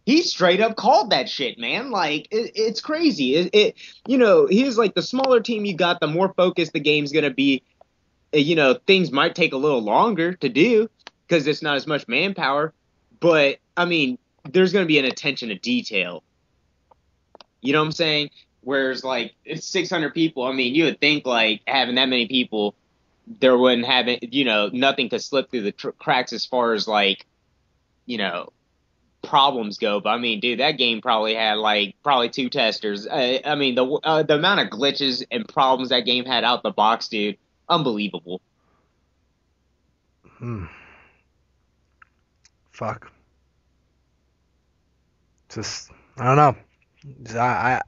He straight up called that shit, man. Like, it's crazy. He's like, the smaller team you got, the more focused the game's gonna be. Things might take a little longer to do, because it's not as much manpower, but, I mean, there's going to be an attention to detail. You know what I'm saying? Whereas, like, it's 600 people. I mean, you would think, like, having that many people, there wouldn't have, nothing could slip through the cracks as far as, like, problems go. But, I mean, dude, that game probably had, like, two testers. I mean, the amount of glitches and problems that game had out the box, dude, unbelievable.
Fuck. Just, I don't know. I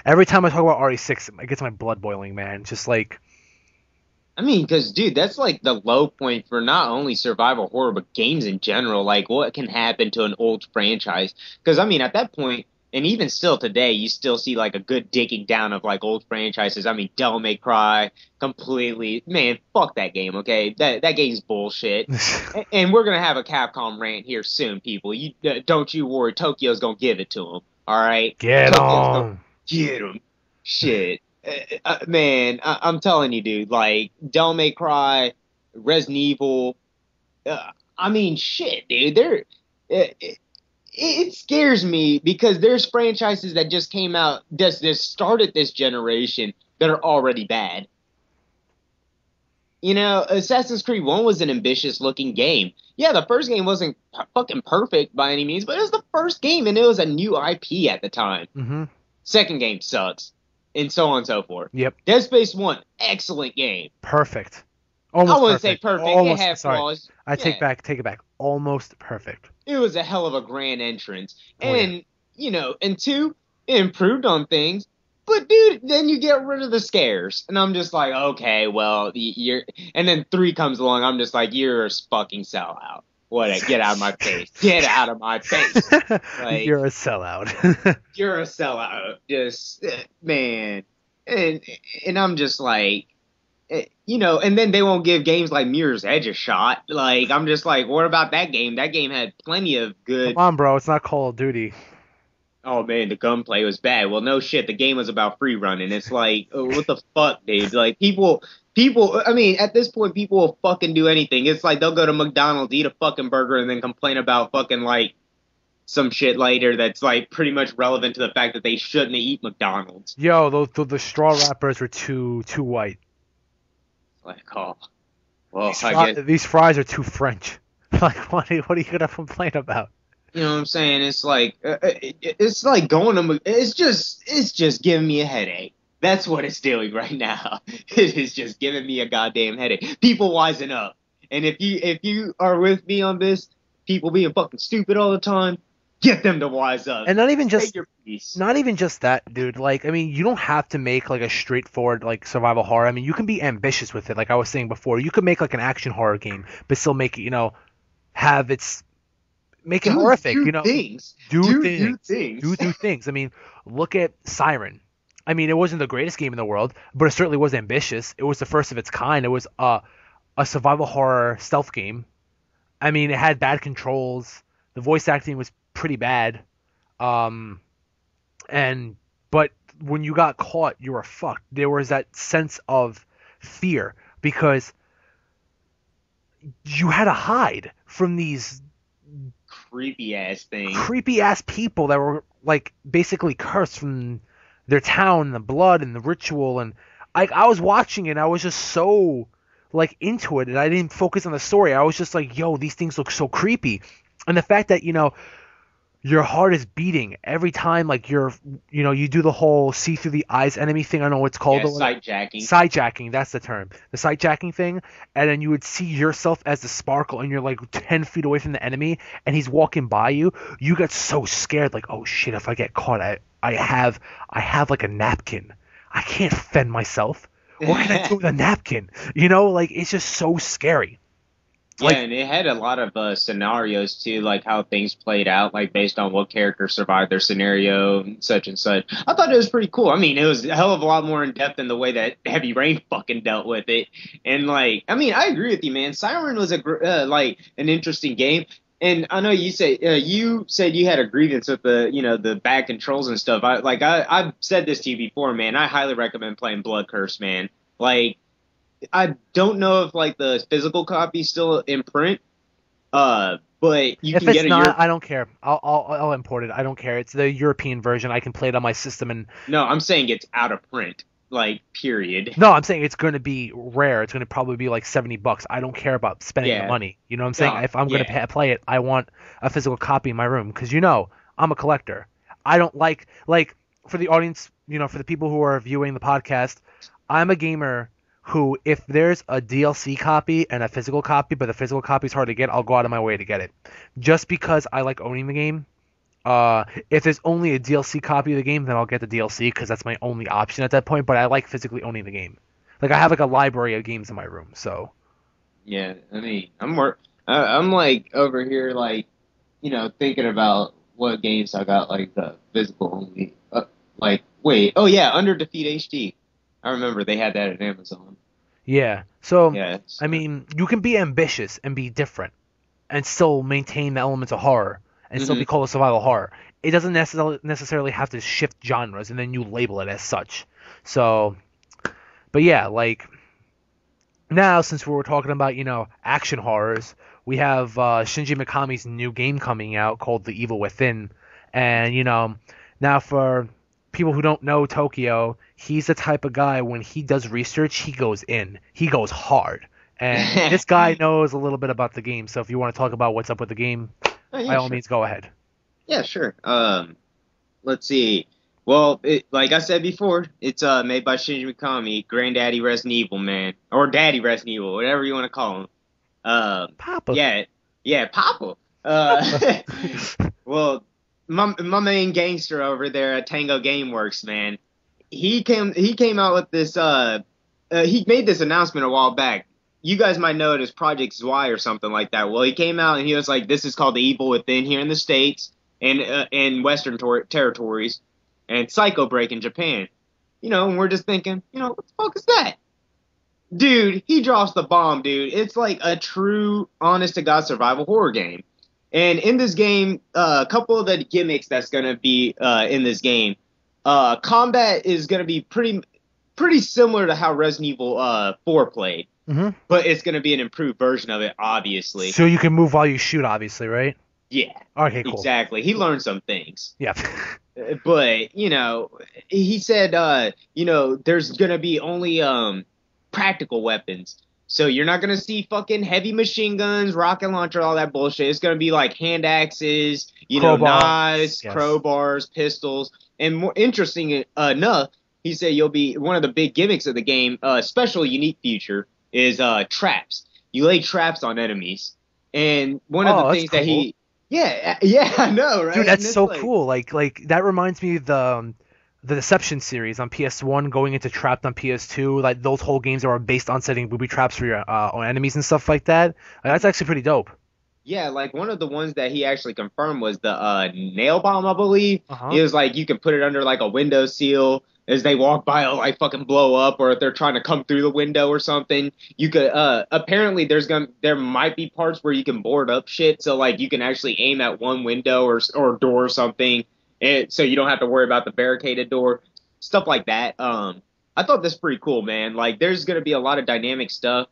every time I talk about RE6, it gets my blood boiling, man. Just like,
I mean, because, dude, that's like the low point for not only survival horror, but games in general. Like, what can happen to an old franchise? Because, I mean, at that point, and even still today, you still see like a good digging down of like old franchises. I mean, Devil May Cry, completely, man, fuck that game, okay? That game's bullshit. And we're gonna have a Capcom rant here soon, people. Don't you worry, Tokyo's gonna give it to them. All right,
get on,
get them. Shit, man, I'm telling you, dude. Like, Devil May Cry, Resident Evil. I mean, shit, dude. It scares me because there's franchises that just came out, just started this generation, that are already bad. Assassin's Creed 1 was an ambitious looking game. yeah, the first game wasn't fucking perfect by any means, but it was the first game and it was a new IP at the time.
Mm-hmm.
Second game sucks, and so on and so forth.
Yep.
Dead Space 1, excellent game.
Perfect.
I
Almost
wouldn't
perfect.
say perfect.
Almost.
It had
Sorry.
flaws.
I take it back. Almost perfect.
It was a hell of a grand entrance.
Oh,
And, and 2, it improved on things. But, dude, then you get rid of the scares. And I'm just like, okay, well, you're... And then 3 comes along, I'm just like, you're a fucking sellout. What? Get out of my face. Get out of my face. Like,
you're a sellout.
You're a sellout. Just, man. And I'm just like, and then they won't give games like Mirror's Edge a shot. Like, I'm just like, what about that game? That game had plenty of good...
Come on, bro. It's not Call of Duty.
Oh, man, the gunplay was bad. Well, no shit. The game was about free running. It's like, what the fuck, dude? Like, people, I mean, at this point, people will fucking do anything. It's like they'll go to McDonald's, eat a fucking burger, and then complain about fucking, like, some shit later that's, like, pretty much relevant to the fact that they shouldn't eat McDonald's.
Yo, the straw wrappers were too white.
Like, oh, well, I guess...
These fries are too French. Like, what are you gonna complain about?
You know what I'm saying? It's like going to... It's just giving me a headache. That's what it's doing right now. It is just giving me a goddamn headache. People wising up. And if you are with me on this, people being fucking stupid all the time, get them to wise up.
And not even just that, dude. Like, I mean, you don't have to make like a straightforward like survival horror. I mean, you can be ambitious with it. Like I was saying before, you could make like an action horror game, but still make it, make it horrific,
do
things. I mean, look at Siren. I mean, it wasn't the greatest game in the world, but it certainly was ambitious. It was the first of its kind. It was a survival horror stealth game. I mean, it had bad controls. The voice acting was pretty bad. But when you got caught, you were fucked. There was that sense of fear because you had to hide from these
creepy ass
people that were like basically cursed from their town, the blood and the ritual, and I was watching it and I was just so like into it and I didn't focus on the story. I was just like, yo, these things look so creepy. And the fact that, your heart is beating every time, like you do the whole see through the eyes enemy thing. I don't know what it's called.
Yeah, sight jacking.
Sight jacking, that's the term. The sight jacking thing. And then you would see yourself as the sparkle and you're like 10 feet away from the enemy and he's walking by you. You get so scared, like, oh shit, if I get caught, I have like a napkin. I can't fend myself. What can I do with a napkin? Like it's just so scary.
Yeah, and it had a lot of scenarios, too, like how things played out, like based on what character survived their scenario and such. I thought it was pretty cool. I mean, it was a hell of a lot more in-depth than the way that Heavy Rain fucking dealt with it. And, I agree with you, man. Siren was an interesting game. And I know you said you had a grievance with the bad controls and stuff. I've said this to you before, man. I highly recommend playing Blood Curse, man. I don't know if the physical copy's still in print, but you
if
can get it. If it's
not, I don't care. I'll import it. I don't care. It's the European version. I can play it on my system and.
No, I'm saying it's out of print. Period.
No, I'm saying it's going to be rare. It's going to probably be like $70. I don't care about spending the money. You know what I'm saying? If I'm going to play it, I want a physical copy in my room because I'm a collector. I don't like for the audience, for the people who are viewing the podcast, I'm a gamer who, if there's a DLC copy and a physical copy, but the physical copy is hard to get, I'll go out of my way to get it. Just because I like owning the game. If there's only a DLC copy of the game, then I'll get the DLC because that's my only option at that point, but I like physically owning the game. I have a library of games in my room, so.
Yeah, I mean, I'm over here, thinking about what games I got, the physical only. Under Defeat HD. I remember they had that at Amazon.
Yeah. So,
yeah,
I mean, you can be ambitious and be different and still maintain the elements of horror and still be called a survival horror. It doesn't necessarily have to shift genres and then you label it as such. So, but yeah, now since we were talking about, action horrors, we have Shinji Mikami's new game coming out called The Evil Within. And, now for people who don't know Tokyo, he's the type of guy when he does research, he goes hard. And this guy knows a little bit about the game. So if you want to talk about what's up with the game,
Oh,
by
yeah,
all
sure.
means, go ahead.
Yeah, sure. Let's see. Well, like I said before, it's made by Shinji Mikami, Granddaddy Resident Evil, man, or Daddy Resident Evil, whatever you want to call him.
Papa.
Yeah, yeah, Papa.
Papa.
Well, my main gangster over there at Tango Gameworks, man, he came out with this. He made this announcement a while back. You guys might know it as Project Zwei or something like that. Well, he came out and he was like, "This is called the Evil Within here in the States and in Western territories, and Psycho Break in Japan." And we're just thinking, what the fuck is that? Dude, he drops the bomb, dude. It's like a true, honest-to-God survival horror game. And in this game, a couple of the gimmicks that's going to be in this game, combat is going to be pretty similar to how Resident Evil 4 played.
Mm-hmm.
But it's going to be an improved version of it, obviously.
So you can move while you shoot, obviously, right?
Yeah.
Okay, cool.
Exactly. He learned some things.
Yeah.
But, he said, there's going to be only practical weapons. So you're not going to see fucking heavy machine guns, rocket launcher, all that bullshit. It's going to be like hand axes, knives, yes, crowbars, pistols. And more interesting enough, he said you'll be one of the big gimmicks of the game, special unique feature is traps. You lay traps on enemies. And one of the things cool. that yeah, I know, right?
Dude, that's so cool. Like that reminds me of the Deception series on PS1 going into Trapped on PS2. Like those whole games that were based on setting booby traps for your own enemies and stuff like that. Like, that's actually pretty dope.
Yeah, like one of the ones that he actually confirmed was the nail bomb, I believe. It was like you can put it under like a window seal. As they walk by, it'll like fucking blow up, or if they're trying to come through the window or something, you could. Apparently, there might be parts where you can board up shit, so like you can actually aim at one window or door or something, so you don't have to worry about the barricaded door, stuff like that. I thought this pretty cool, man. Like, there's gonna be a lot of dynamic stuff.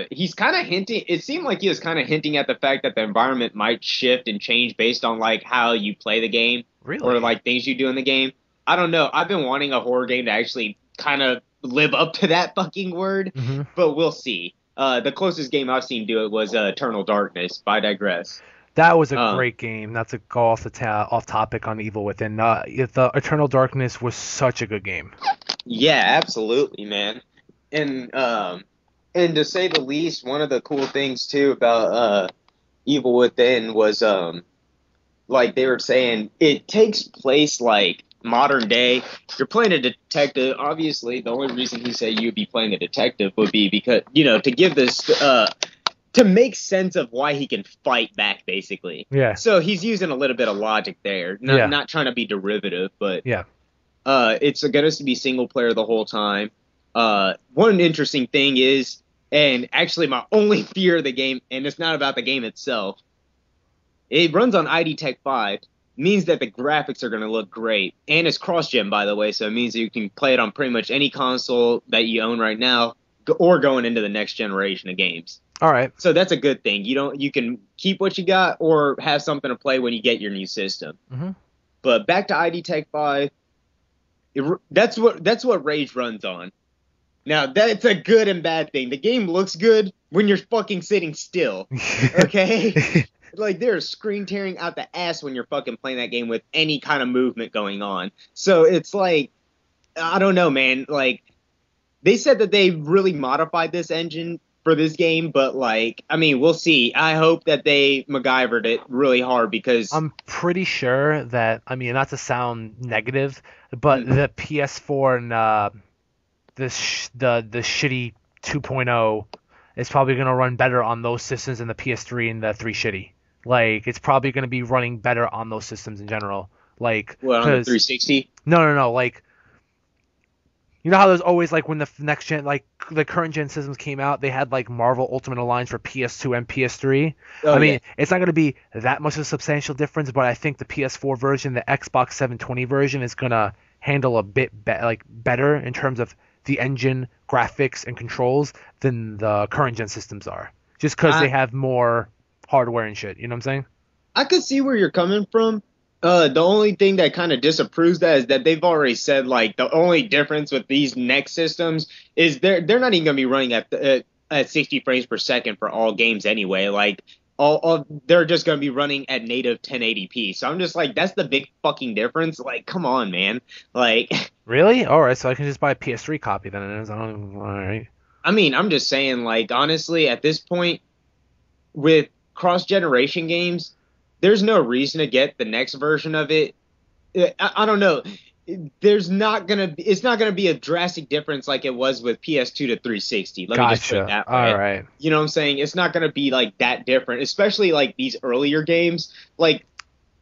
He's kind of hinting. It seemed like he was kind of hinting at the fact that the environment might shift and change based on like how you play the game,
really,
or like things you do in the game. I don't know. I've been wanting a horror game to actually kind of live up to that fucking word, but we'll see. The closest game I've seen do it was Eternal Darkness, but I digress.
That was a great game. Not to go off topic on Evil Within. The Eternal Darkness was such a good game.
Yeah, absolutely, man. And to say the least, one of the cool things too about Evil Within was like they were saying, it takes place like modern day. You're playing a detective. Obviously, the only reason he said you'd be playing a detective would be because, to give this, to make sense of why he can fight back, basically.
Yeah.
So he's using a little bit of logic there. Not trying to be derivative, but
yeah.
It's going to be single player the whole time. One interesting thing is, and actually my only fear of the game, and it's not about the game itself, it runs on ID Tech 5. Means that the graphics are going to look great. And it's cross-gen, by the way, so it means that you can play it on pretty much any console that you own right now, or going into the next generation of games.
All right.
So that's a good thing. You can keep what you got or have something to play when you get your new system. But back to ID Tech 5, that's what Rage runs on. Now, that's a good and bad thing. The game looks good when you're fucking sitting still, okay? Like, there's screen tearing out the ass when you're fucking playing that game with any kind of movement going on. So it's like, I don't know, man. Like, they said that they really modified this engine for this game, but like, I mean, we'll see. I hope that they MacGyvered it really hard because
I'm pretty sure that, I mean, not to sound negative, but the PS4 and the shitty 2.0 is probably going to run better on those systems than the PS3 and the 3 shitty. Like, it's probably going to be running better on those systems in general. Like,
what, on the 360?
No. Like, you know how there's always, like, when the next gen, like, the current gen systems came out, they had, like, Marvel Ultimate Alliance for PS2 and PS3. I mean, it's not going to be that much of a substantial difference, but I think the PS4 version, the Xbox 720 version, is going to handle a bit better in terms of the engine, graphics, and controls than the current gen systems are. Just because they have more hardware and shit. You know what I'm saying? I
could see where you're coming from. The only thing that kind of disapproves that is that they've already said, like, the only difference with these next systems is they're not even going to be running at at 60 frames per second for all games anyway. Like all they're just gonna be running at native 1080p. So I'm just like, that's the big fucking difference. Like, come on, man. Like,
Really? All right, so I can just buy a PS3 copy then. All right.
I mean, I'm just saying, like, honestly, at this point, with cross generation games, there's no reason to get the next version of it. I don't know. It's not gonna be a drastic difference like it was with PS2 to 360. Let me just put it
Gotcha.
that way.
All right.
You know what I'm saying? It's not gonna be like that different, especially like these earlier games. Like,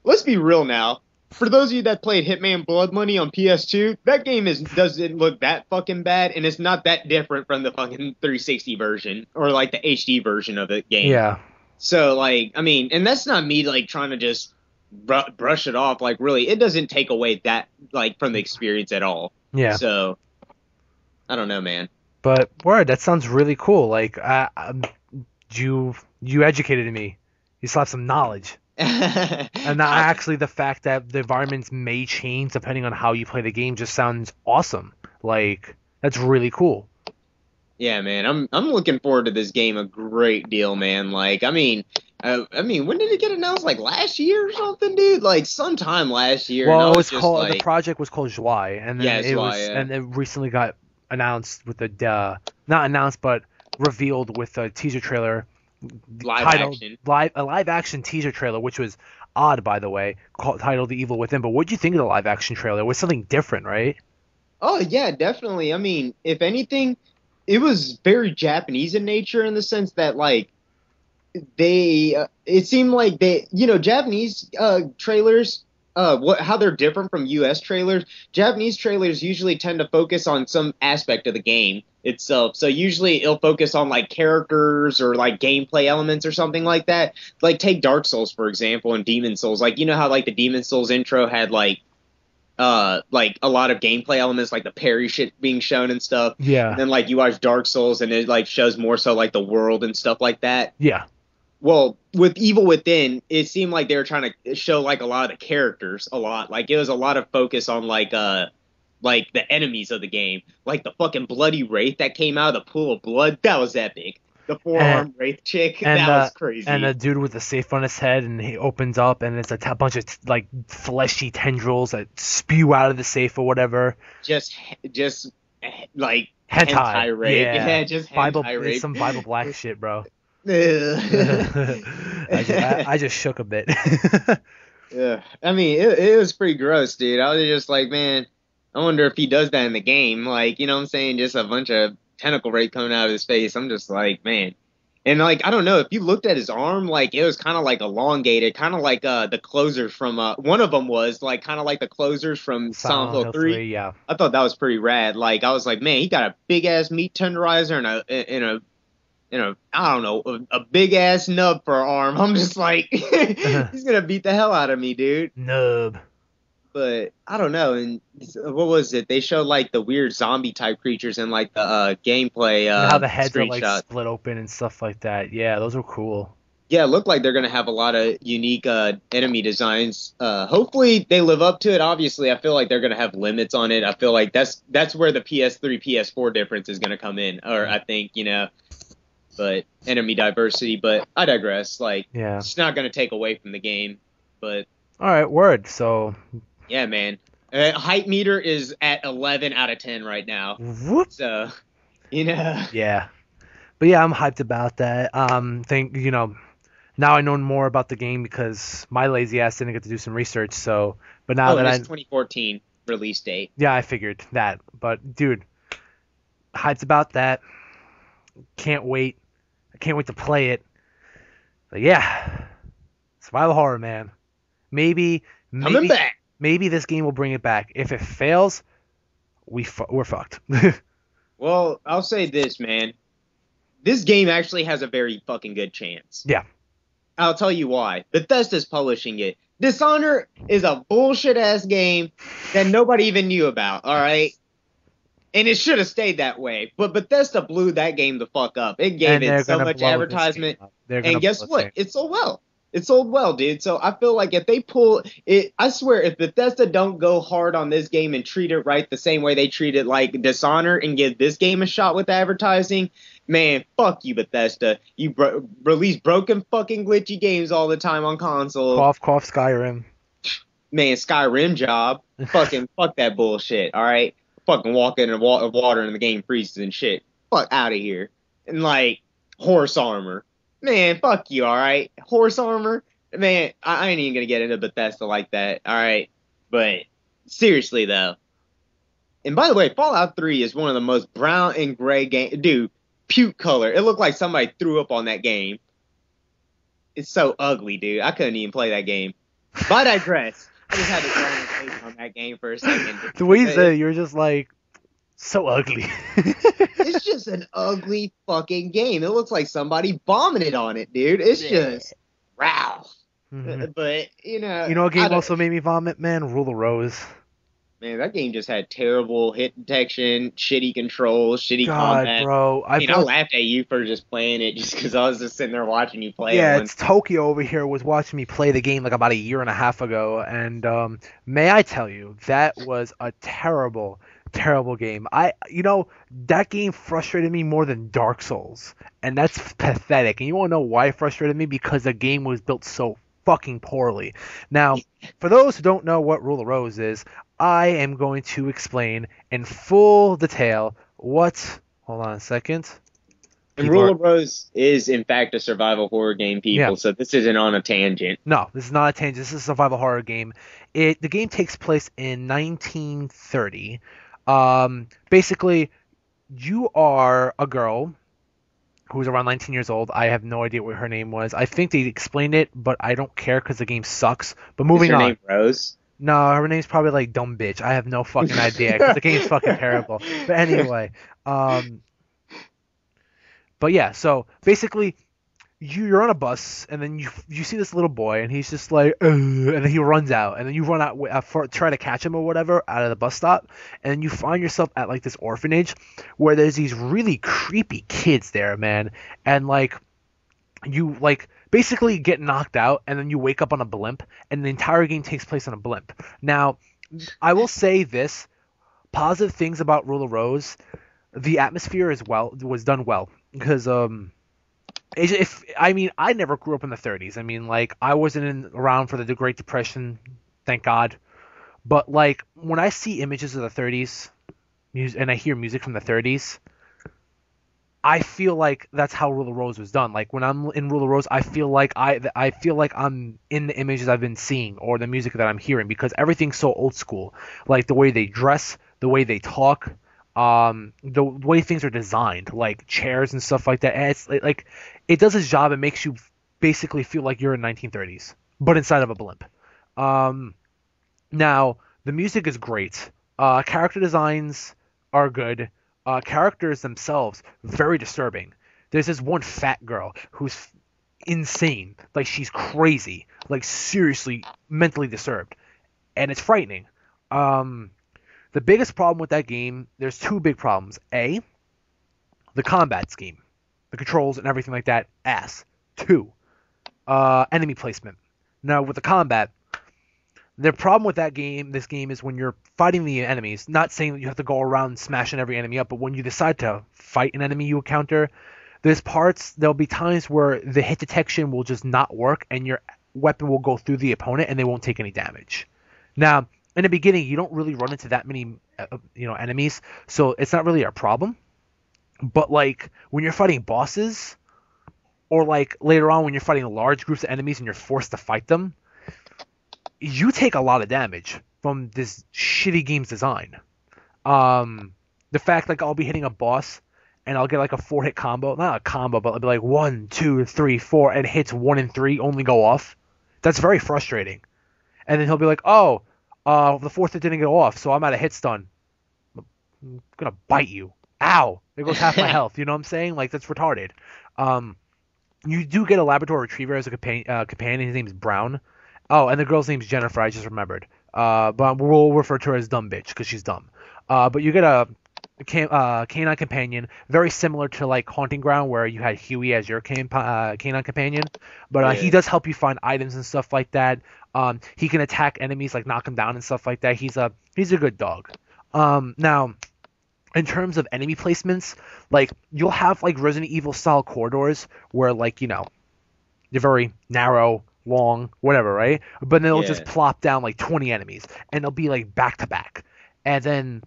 let's be real now. For those of you that played Hitman Blood Money on PS2, that game doesn't look that fucking bad, and it's not that different from the fucking 360 version or like the HD version of the game.
Yeah.
So, like, I mean, and that's not me, like, trying to just brush it off. Like, really, it doesn't take away that, like, from the experience at all.
Yeah.
So, I don't know, man.
But word, that sounds really cool. Like, you educated me. You still have some knowledge. And not actually the fact that the environments may change depending on how you play the game just sounds awesome. Like, that's really cool.
Yeah, man, I'm looking forward to this game a great deal, man. Like, I mean, when did it get announced? Like last year or something, dude? Like sometime last year.
Well,
and
it was called
like,
the project was called July, and then and it recently got announced with the not announced but revealed with a teaser trailer a live action teaser trailer, which was odd, by the way, titled The Evil Within. But what did you think of the live action trailer? It was something different, right?
Oh yeah, definitely. I mean, if anything, it was very Japanese in nature in the sense that like it seemed like Japanese trailers, how they're different from US trailers. Japanese trailers usually tend to focus on some aspect of the game itself. So usually it'll focus on like characters or like gameplay elements or something like that. Like take Dark Souls for example and Demon Souls. Like you know how like the Demon Souls intro had like a lot of gameplay elements like the parry shit being shown and stuff.
Yeah.
And then like you watch Dark Souls and it like shows more so like the world and stuff like that.
Yeah.
Well, with Evil Within, it seemed like they were trying to show like a lot of the characters a lot. Like it was a lot of focus on like the enemies of the game. Like the fucking bloody wraith that came out of the pool of blood. That was epic. The four-armed wraith chick, that was crazy.
And the dude with the safe on his head, and he opens up, and it's a bunch of like fleshy tendrils that spew out of the safe or whatever.
Just like
hentai
rape.
Yeah,
just
Bible
rape.
Some Bible black shit, bro. I just shook a bit.
Yeah, I mean, it was pretty gross, dude. I was just like, man, I wonder if he does that in the game. Like, you know what I'm saying? Just a bunch of tentacle rape coming out of his face. I'm just like, man. And like, I don't know, if you looked at his arm, like it was kind of like elongated, kind of like the closers from one of them was like kind of like the closers from Silent Hill 3.
Yeah.
I thought that was pretty rad. Like I was like, man, he got a big ass meat tenderizer and a I don't know, a big ass nub for an arm. I'm just like, he's gonna beat the hell out of me, dude.
Nub.
But I don't know. And what was it? They showed like the weird zombie type creatures in like the gameplay.
How the heads
screenshot.
are like split open and stuff like that. Yeah, those are cool.
Yeah, it looked like they're gonna have a lot of unique enemy designs. Hopefully they live up to it. Obviously, I feel like they're gonna have limits on it. I feel like that's where the PS3, PS4 difference is gonna come in. Or I think but enemy diversity. But I digress. Like,
yeah,
it's not gonna take away from the game. But
all right, word. So.
Yeah, man. Hype meter is at 11 out of 10 right now.
Whoop.
So, Yeah.
But yeah, I'm hyped about that. Now I know more about the game because my lazy ass didn't get to do some research. So, but now that
it's 2014 release date.
Yeah, I figured that. But dude, hyped about that. Can't wait. I can't wait to play it. But yeah, survival horror, man. Maybe
coming back.
Maybe this game will bring it back. If it fails, we're fucked.
Well, I'll say this, man. This game actually has a very fucking good chance.
Yeah.
I'll tell you why. Bethesda's publishing it. Dishonored is a bullshit-ass game that nobody even knew about, all right? And it should have stayed that way. But Bethesda blew that game the fuck up. It gave it so much advertisement. And guess what? It sold well. It sold well, dude. So I feel like if they pull it, I swear, if Bethesda don't go hard on this game and treat it right the same way they treated like Dishonored and give this game a shot with advertising, man, fuck you, Bethesda. You release broken fucking glitchy games all the time on consoles.
Cough, cough, Skyrim.
Man, Skyrim job. Fucking fuck that bullshit, all right? Fucking walk in water and the game freezes and shit. Fuck out of here. And like, horse armor. Man, fuck you, all right? Horse armor? Man, I ain't even gonna get into Bethesda like that, all right? But seriously, though. And by the way, Fallout 3 is one of the most brown and gray game. Dude, puke color. It looked like somebody threw up on that game. It's so ugly, dude. I couldn't even play that game. But I digress. I just had to throw my face on that game for a second.
The way you said it, you're just like, so ugly.
It's just an ugly fucking game. It looks like somebody vomited on it, dude. It's just wow.
Mm-hmm.
But
you know, a game also made me vomit, man. Rule of Rose.
Man, that game just had terrible hit detection, shitty controls, shitty combat.
Bro,
I laughed at you for just playing it just because I was just sitting there watching you play it.
Yeah, it's Tokyo over here was watching me play the game like about a year and a half ago, and may I tell you, that was a terrible game. That game frustrated me more than Dark Souls, and that's pathetic. And you want to know why it frustrated me? Because the game was built so fucking poorly. Now, for those who don't know what Rule of Rose is, I am going to explain in full detail what. Hold on a second.
And Rule of Rose is, in fact, a survival horror game, people,
Yeah.
So this isn't on a tangent.
No, this is not a tangent. This is a survival horror game. The game takes place in 1930. Basically, you are a girl who's around 19 years old. I have no idea what her name was. I think they explained it, but I don't care because the game sucks. But moving on.
Is her name Rose?
No, her name's probably like Dumb Bitch. I have no fucking idea because the game's fucking terrible. But anyway, but yeah, so basically, you're on a bus, and then you see this little boy, and he's just like, and then he runs out, and then you run out try to catch him or whatever out of the bus stop, and then you find yourself at like this orphanage where there's these really creepy kids there, man, and like you like basically get knocked out, and then you wake up on a blimp, and the entire game takes place on a blimp. Now, I will say this: positive things about Rule of Rose, the atmosphere was done well because I never grew up in the 30s. I mean, like, I wasn't around for the Great Depression, thank God. But, like, when I see images of the 30s and I hear music from the 30s, I feel like that's how Rule of Rose was done. Like, when I'm in Rule of Rose, I feel like I'm in the images I've been seeing or the music that I'm hearing because everything's so old school. Like, the way they dress, the way they talk, the way things are designed, like chairs and stuff like that. And it's like it does its job and makes you basically feel like you're in 1930s, but inside of a blimp. Now the music is great. Character designs are good. Characters themselves very disturbing. There's this one fat girl who's insane, like she's crazy, like seriously mentally disturbed, and it's frightening. The biggest problem with that game, there's two big problems. A, the combat scheme. The controls and everything like that, ass. 2, enemy placement. Now, with the combat, the problem with this game is when you're fighting the enemies, not saying that you have to go around smashing every enemy up, but when you decide to fight an enemy you encounter, there'll be times where the hit detection will just not work, and your weapon will go through the opponent, and they won't take any damage. Now, in the beginning, you don't really run into that many, enemies, so it's not really a problem. But like when you're fighting bosses, or like later on when you're fighting large groups of enemies and you're forced to fight them, you take a lot of damage from this shitty game's design. The fact like I'll be hitting a boss and I'll get like a 4-hit combo, not a combo, but I'll be like 1, 2, 3, 4, and hits 1 and 3 only go off. That's very frustrating. And then he'll be like, oh. The 4th hit didn't go off, so I'm at a hit stun. I'm gonna bite you. Ow! There goes half my health. You know what I'm saying? Like, that's retarded. You do get a Labrador Retriever as a companion. His name's Brown. Oh, and the girl's name's Jenifer. I just remembered. But we'll refer to her as Dumb Bitch because she's dumb. But you get a canine companion, very similar to like Haunting Ground, where you had Huey as your canine companion. But he
Yeah.
does help you find items and stuff like that. He can attack enemies, like knock them down and stuff like that. He's a good dog. Now, in terms of enemy placements, like you'll have like Resident Evil style corridors where like they're very narrow, long, whatever, right? But then it'll just
Yeah.
plop down like 20 enemies, and they'll be like back to back. And then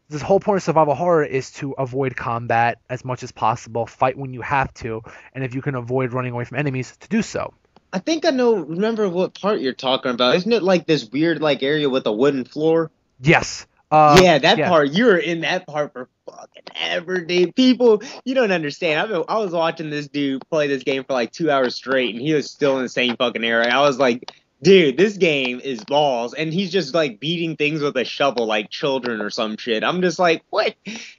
this whole point of survival horror is to avoid combat as much as possible, fight when you have to, and if you can avoid running away from enemies, to do so.
I think I know. Remember what part you're talking about? Isn't it like this weird like area with a wooden floor?
Yes.
Yeah, that
Yeah.
part. You were in that part for fucking ever, dude. People, you don't understand. I was watching this dude play this game for like 2 hours straight, and he was still in the same fucking area. I was like, dude, this game is balls, and he's just like beating things with a shovel like children or some shit. I'm just like, what?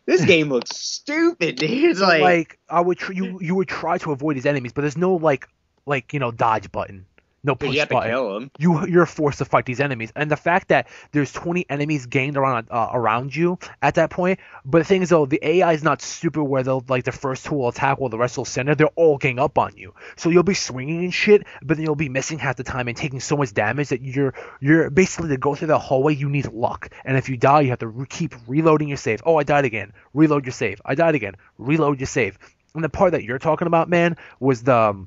This game looks stupid, dude. It's
But
like,
like you would try to avoid his enemies, but there's no like dodge button, no
but you
push
have to
button.
kill him.
You're forced to fight these enemies, and the fact that there's 20 enemies gained around you at that point. But the thing is though, the AI is not stupid where they'll like the first two will attack while the rest will center. They're all gang up on you, so you'll be swinging and shit, but then you'll be missing half the time and taking so much damage that you're basically to go through the hallway. You need luck, and if you die, you have to keep reloading your save. Oh, I died again. Reload your save. I died again. Reload your save. And the part that you're talking about, man, was the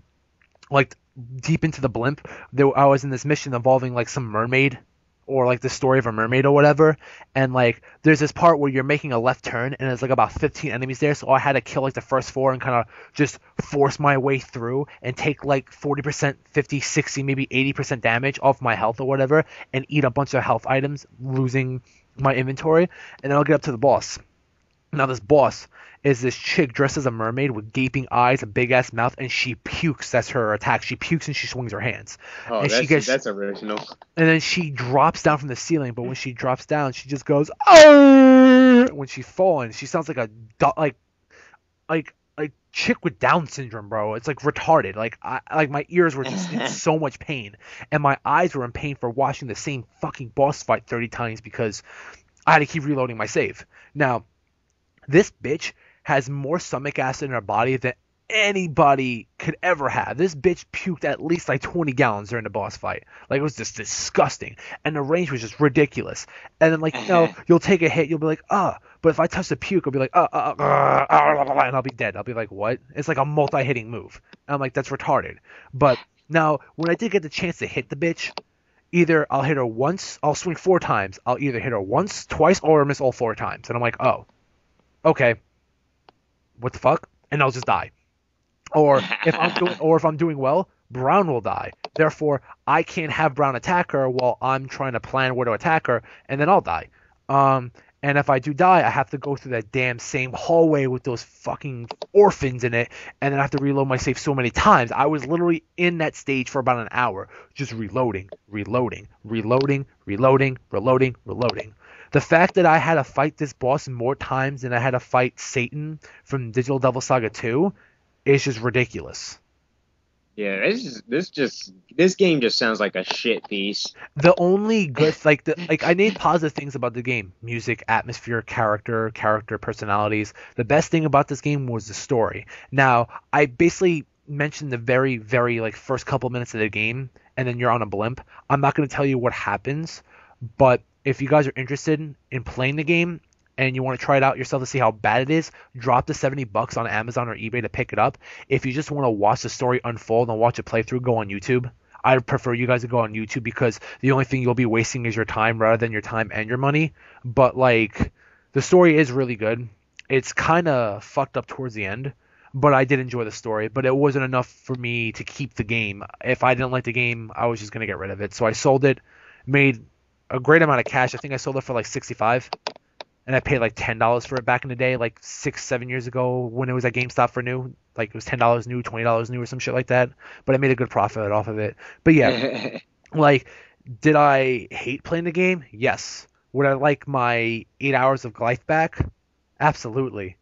like deep into the blimp. I was in this mission involving like some mermaid or like the story of a mermaid or whatever, and like there's this part where you're making a left turn and there's like about 15 enemies there, so I had to kill like the first four and kind of just force my way through and take like 40%, 50, 60, maybe 80% damage off my health or whatever, and eat a bunch of health items, losing my inventory, and then I'll get up to the boss. Now this boss is this chick dressed as a mermaid with gaping eyes, a big ass mouth, and she pukes. That's her attack. She pukes and she swings her hands,
Oh,
and she gets,
that's original.
and then she drops down from the ceiling. But when she drops down, she just goes oh. When she's falling, she sounds like a like chick with Down syndrome, bro. It's like retarded. Like my ears were just in so much pain, and my eyes were in pain for watching the same fucking boss fight 30 times because I had to keep reloading my save. Now this bitch has more stomach acid in her body than anybody could ever have. This bitch puked at least like 20 gallons during the boss fight. Like it was just disgusting. And the range was just ridiculous. And then like, you'll take a hit, you'll be like, but if I touch the puke, I'll be like, and I'll be dead. I'll be like, what? It's like a multi-hitting move. And I'm like, that's retarded. But now, when I did get the chance to hit the bitch, either I'll hit her once, I'll swing 4 times. I'll either hit her once, twice, or miss all 4 times. And I'm like, oh, okay, what the fuck? And I'll just die. Or if I'm doing well, Brown will die. Therefore, I can't have Brown attack her while I'm trying to plan where to attack her, and then I'll die. And if I do die, I have to go through that damn same hallway with those fucking orphans in it, and then I have to reload my save so many times. I was literally in that stage for about an hour, just reloading, reloading, reloading, reloading, reloading, reloading. The fact that I had to fight this boss more times than I had to fight Satan from Digital Devil Saga 2 is just ridiculous.
Yeah, this game just sounds like a shit piece.
The only good I named positive things about the game: music, atmosphere, character personalities. The best thing about this game was the story. Now, I basically mentioned the very very like first couple minutes of the game, and then you're on a blimp. I'm not going to tell you what happens, but if you guys are interested in playing the game and you want to try it out yourself to see how bad it is, drop the $70 on Amazon or eBay to pick it up. If you just want to watch the story unfold and watch it play through, go on YouTube. I prefer you guys to go on YouTube because the only thing you'll be wasting is your time rather than your time and your money. But like, the story is really good. It's kind of fucked up towards the end, but I did enjoy the story. But it wasn't enough for me to keep the game. If I didn't like the game, I was just gonna get rid of it. So I sold it, made a great amount of cash. I think I sold it for like 65, and I paid like $10 for it back in the day, like 6-7 years ago when it was at GameStop for new. Like it was $10 new, $20 new, or some shit like that. But I made a good profit off of it. But yeah, like, did I hate playing the game? Yes. Would I like my 8 hours of life back? Absolutely.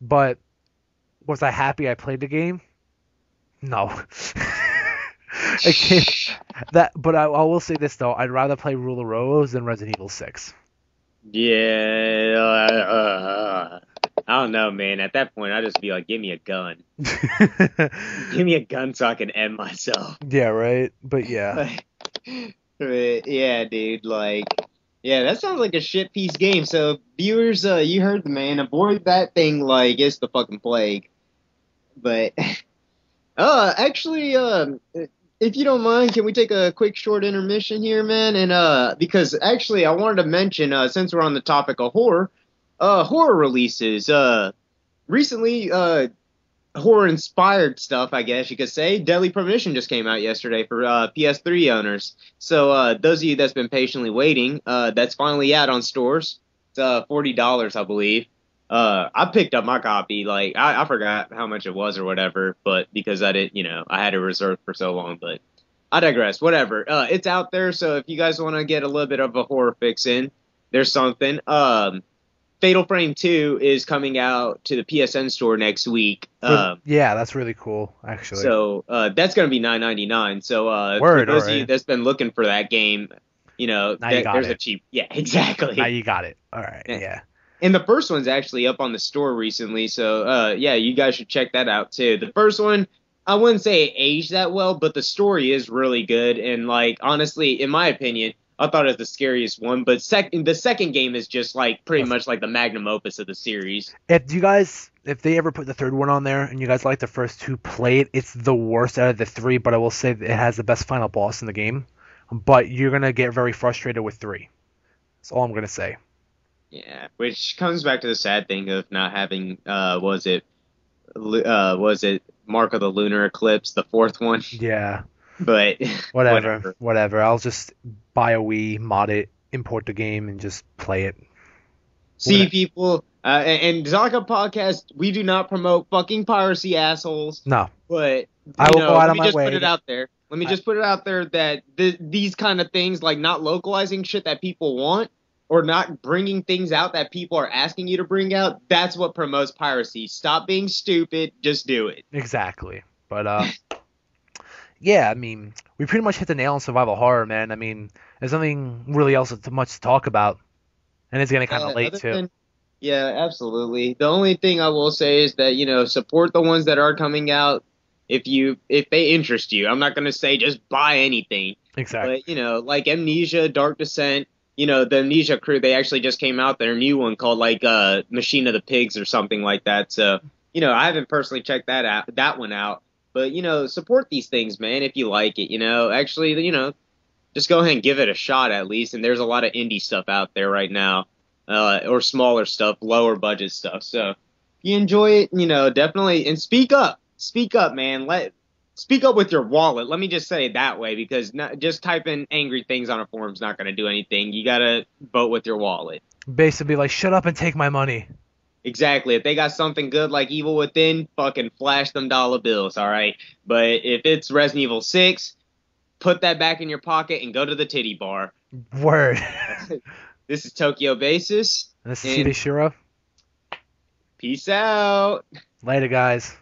But was I happy I played the game? No. I can't. But I will say this though: I'd rather play Rule of Rose than Resident Evil 6.
Yeah, I don't know, man. At that point, I'd just be like, give me a gun. Give me a gun so I can end myself.
Yeah, right. But yeah.
But yeah, dude. Like, yeah, that sounds like a shit piece game. So, viewers, you heard the man. Avoid that thing like it's the fucking plague. But, actually, if you don't mind, can we take a quick short intermission here, man? And because actually, I wanted to mention, since we're on the topic of horror releases, recently, horror-inspired stuff, I guess you could say. Deadly Premonition just came out yesterday for PS3 owners. So those of you that's been patiently waiting, that's finally out on stores. It's $40, I believe. I picked up my copy. Like I forgot how much it was or whatever, but because I didn't, I had it reserved for so long. But I digress. Whatever. It's out there. So if you guys want to get a little bit of a horror fix in, there's something. Fatal Frame 2 is coming out to the PSN store next week.
Yeah, that's really cool, actually.
So that's going to be $9.99. So
Word,
for those of
alright.
you that's been looking for that game,
Now you got
there's
it.
a cheap. Yeah, exactly.
Now you got it. All right. Yeah.
And the first one's actually up on the store recently. So yeah, you guys should check that out too. The first one, I wouldn't say it aged that well, but the story is really good. And like honestly, in my opinion, I thought it was the scariest one, but the second game is just like pretty much like the magnum opus of the series.
If they ever put the third one on there and you guys like the first two, play it. It's the worst out of the three, but I will say that it has the best final boss in the game. But you're gonna get very frustrated with 3. That's all I'm gonna say.
Yeah, which comes back to the sad thing of not having was it Mark of the Lunar Eclipse, the fourth one?
Yeah.
But
Whatever. I'll just buy a Wii, mod it, import the game, and just play it.
See, people, and ZaKa podcast, we do not promote fucking piracy, assholes.
No.
But
I will go out of my way.
Let me just put it out there. Let me just put it out there that these kind of things, like not localizing shit that people want, or not bringing things out that people are asking you to bring out, that's what promotes piracy. Stop being stupid. Just do it.
Exactly. But, yeah, I mean, we pretty much hit the nail on survival horror, man. I mean, there's nothing really else much to talk about. And it's getting kind of late, too.
Yeah, absolutely. The only thing I will say is that, support the ones that are coming out if they interest you. I'm not going to say just buy anything.
Exactly.
But, like Amnesia, Dark Descent, the Amnesia crew, they actually just came out their new one called like Machine of the Pigs or something like that. So, I haven't personally checked that one out. But, support these things, man, if you like it, Actually, just go ahead and give it a shot at least. And there's a lot of indie stuff out there right now, or smaller stuff, lower budget stuff. So if you enjoy it, definitely. And speak up. Speak up, man. Speak up with your wallet. Let me just say it that way, because just typing angry things on a forum is not going to do anything. You got to vote with your wallet.
Basically, like, shut up and take my money.
Exactly. If they got something good like Evil Within, fucking flash them dollar bills, all right? But if it's Resident Evil 6, put that back in your pocket and go to the titty bar.
Word.
This is Tokyo Basis.
This is Shiro.
Peace out.
Later, guys.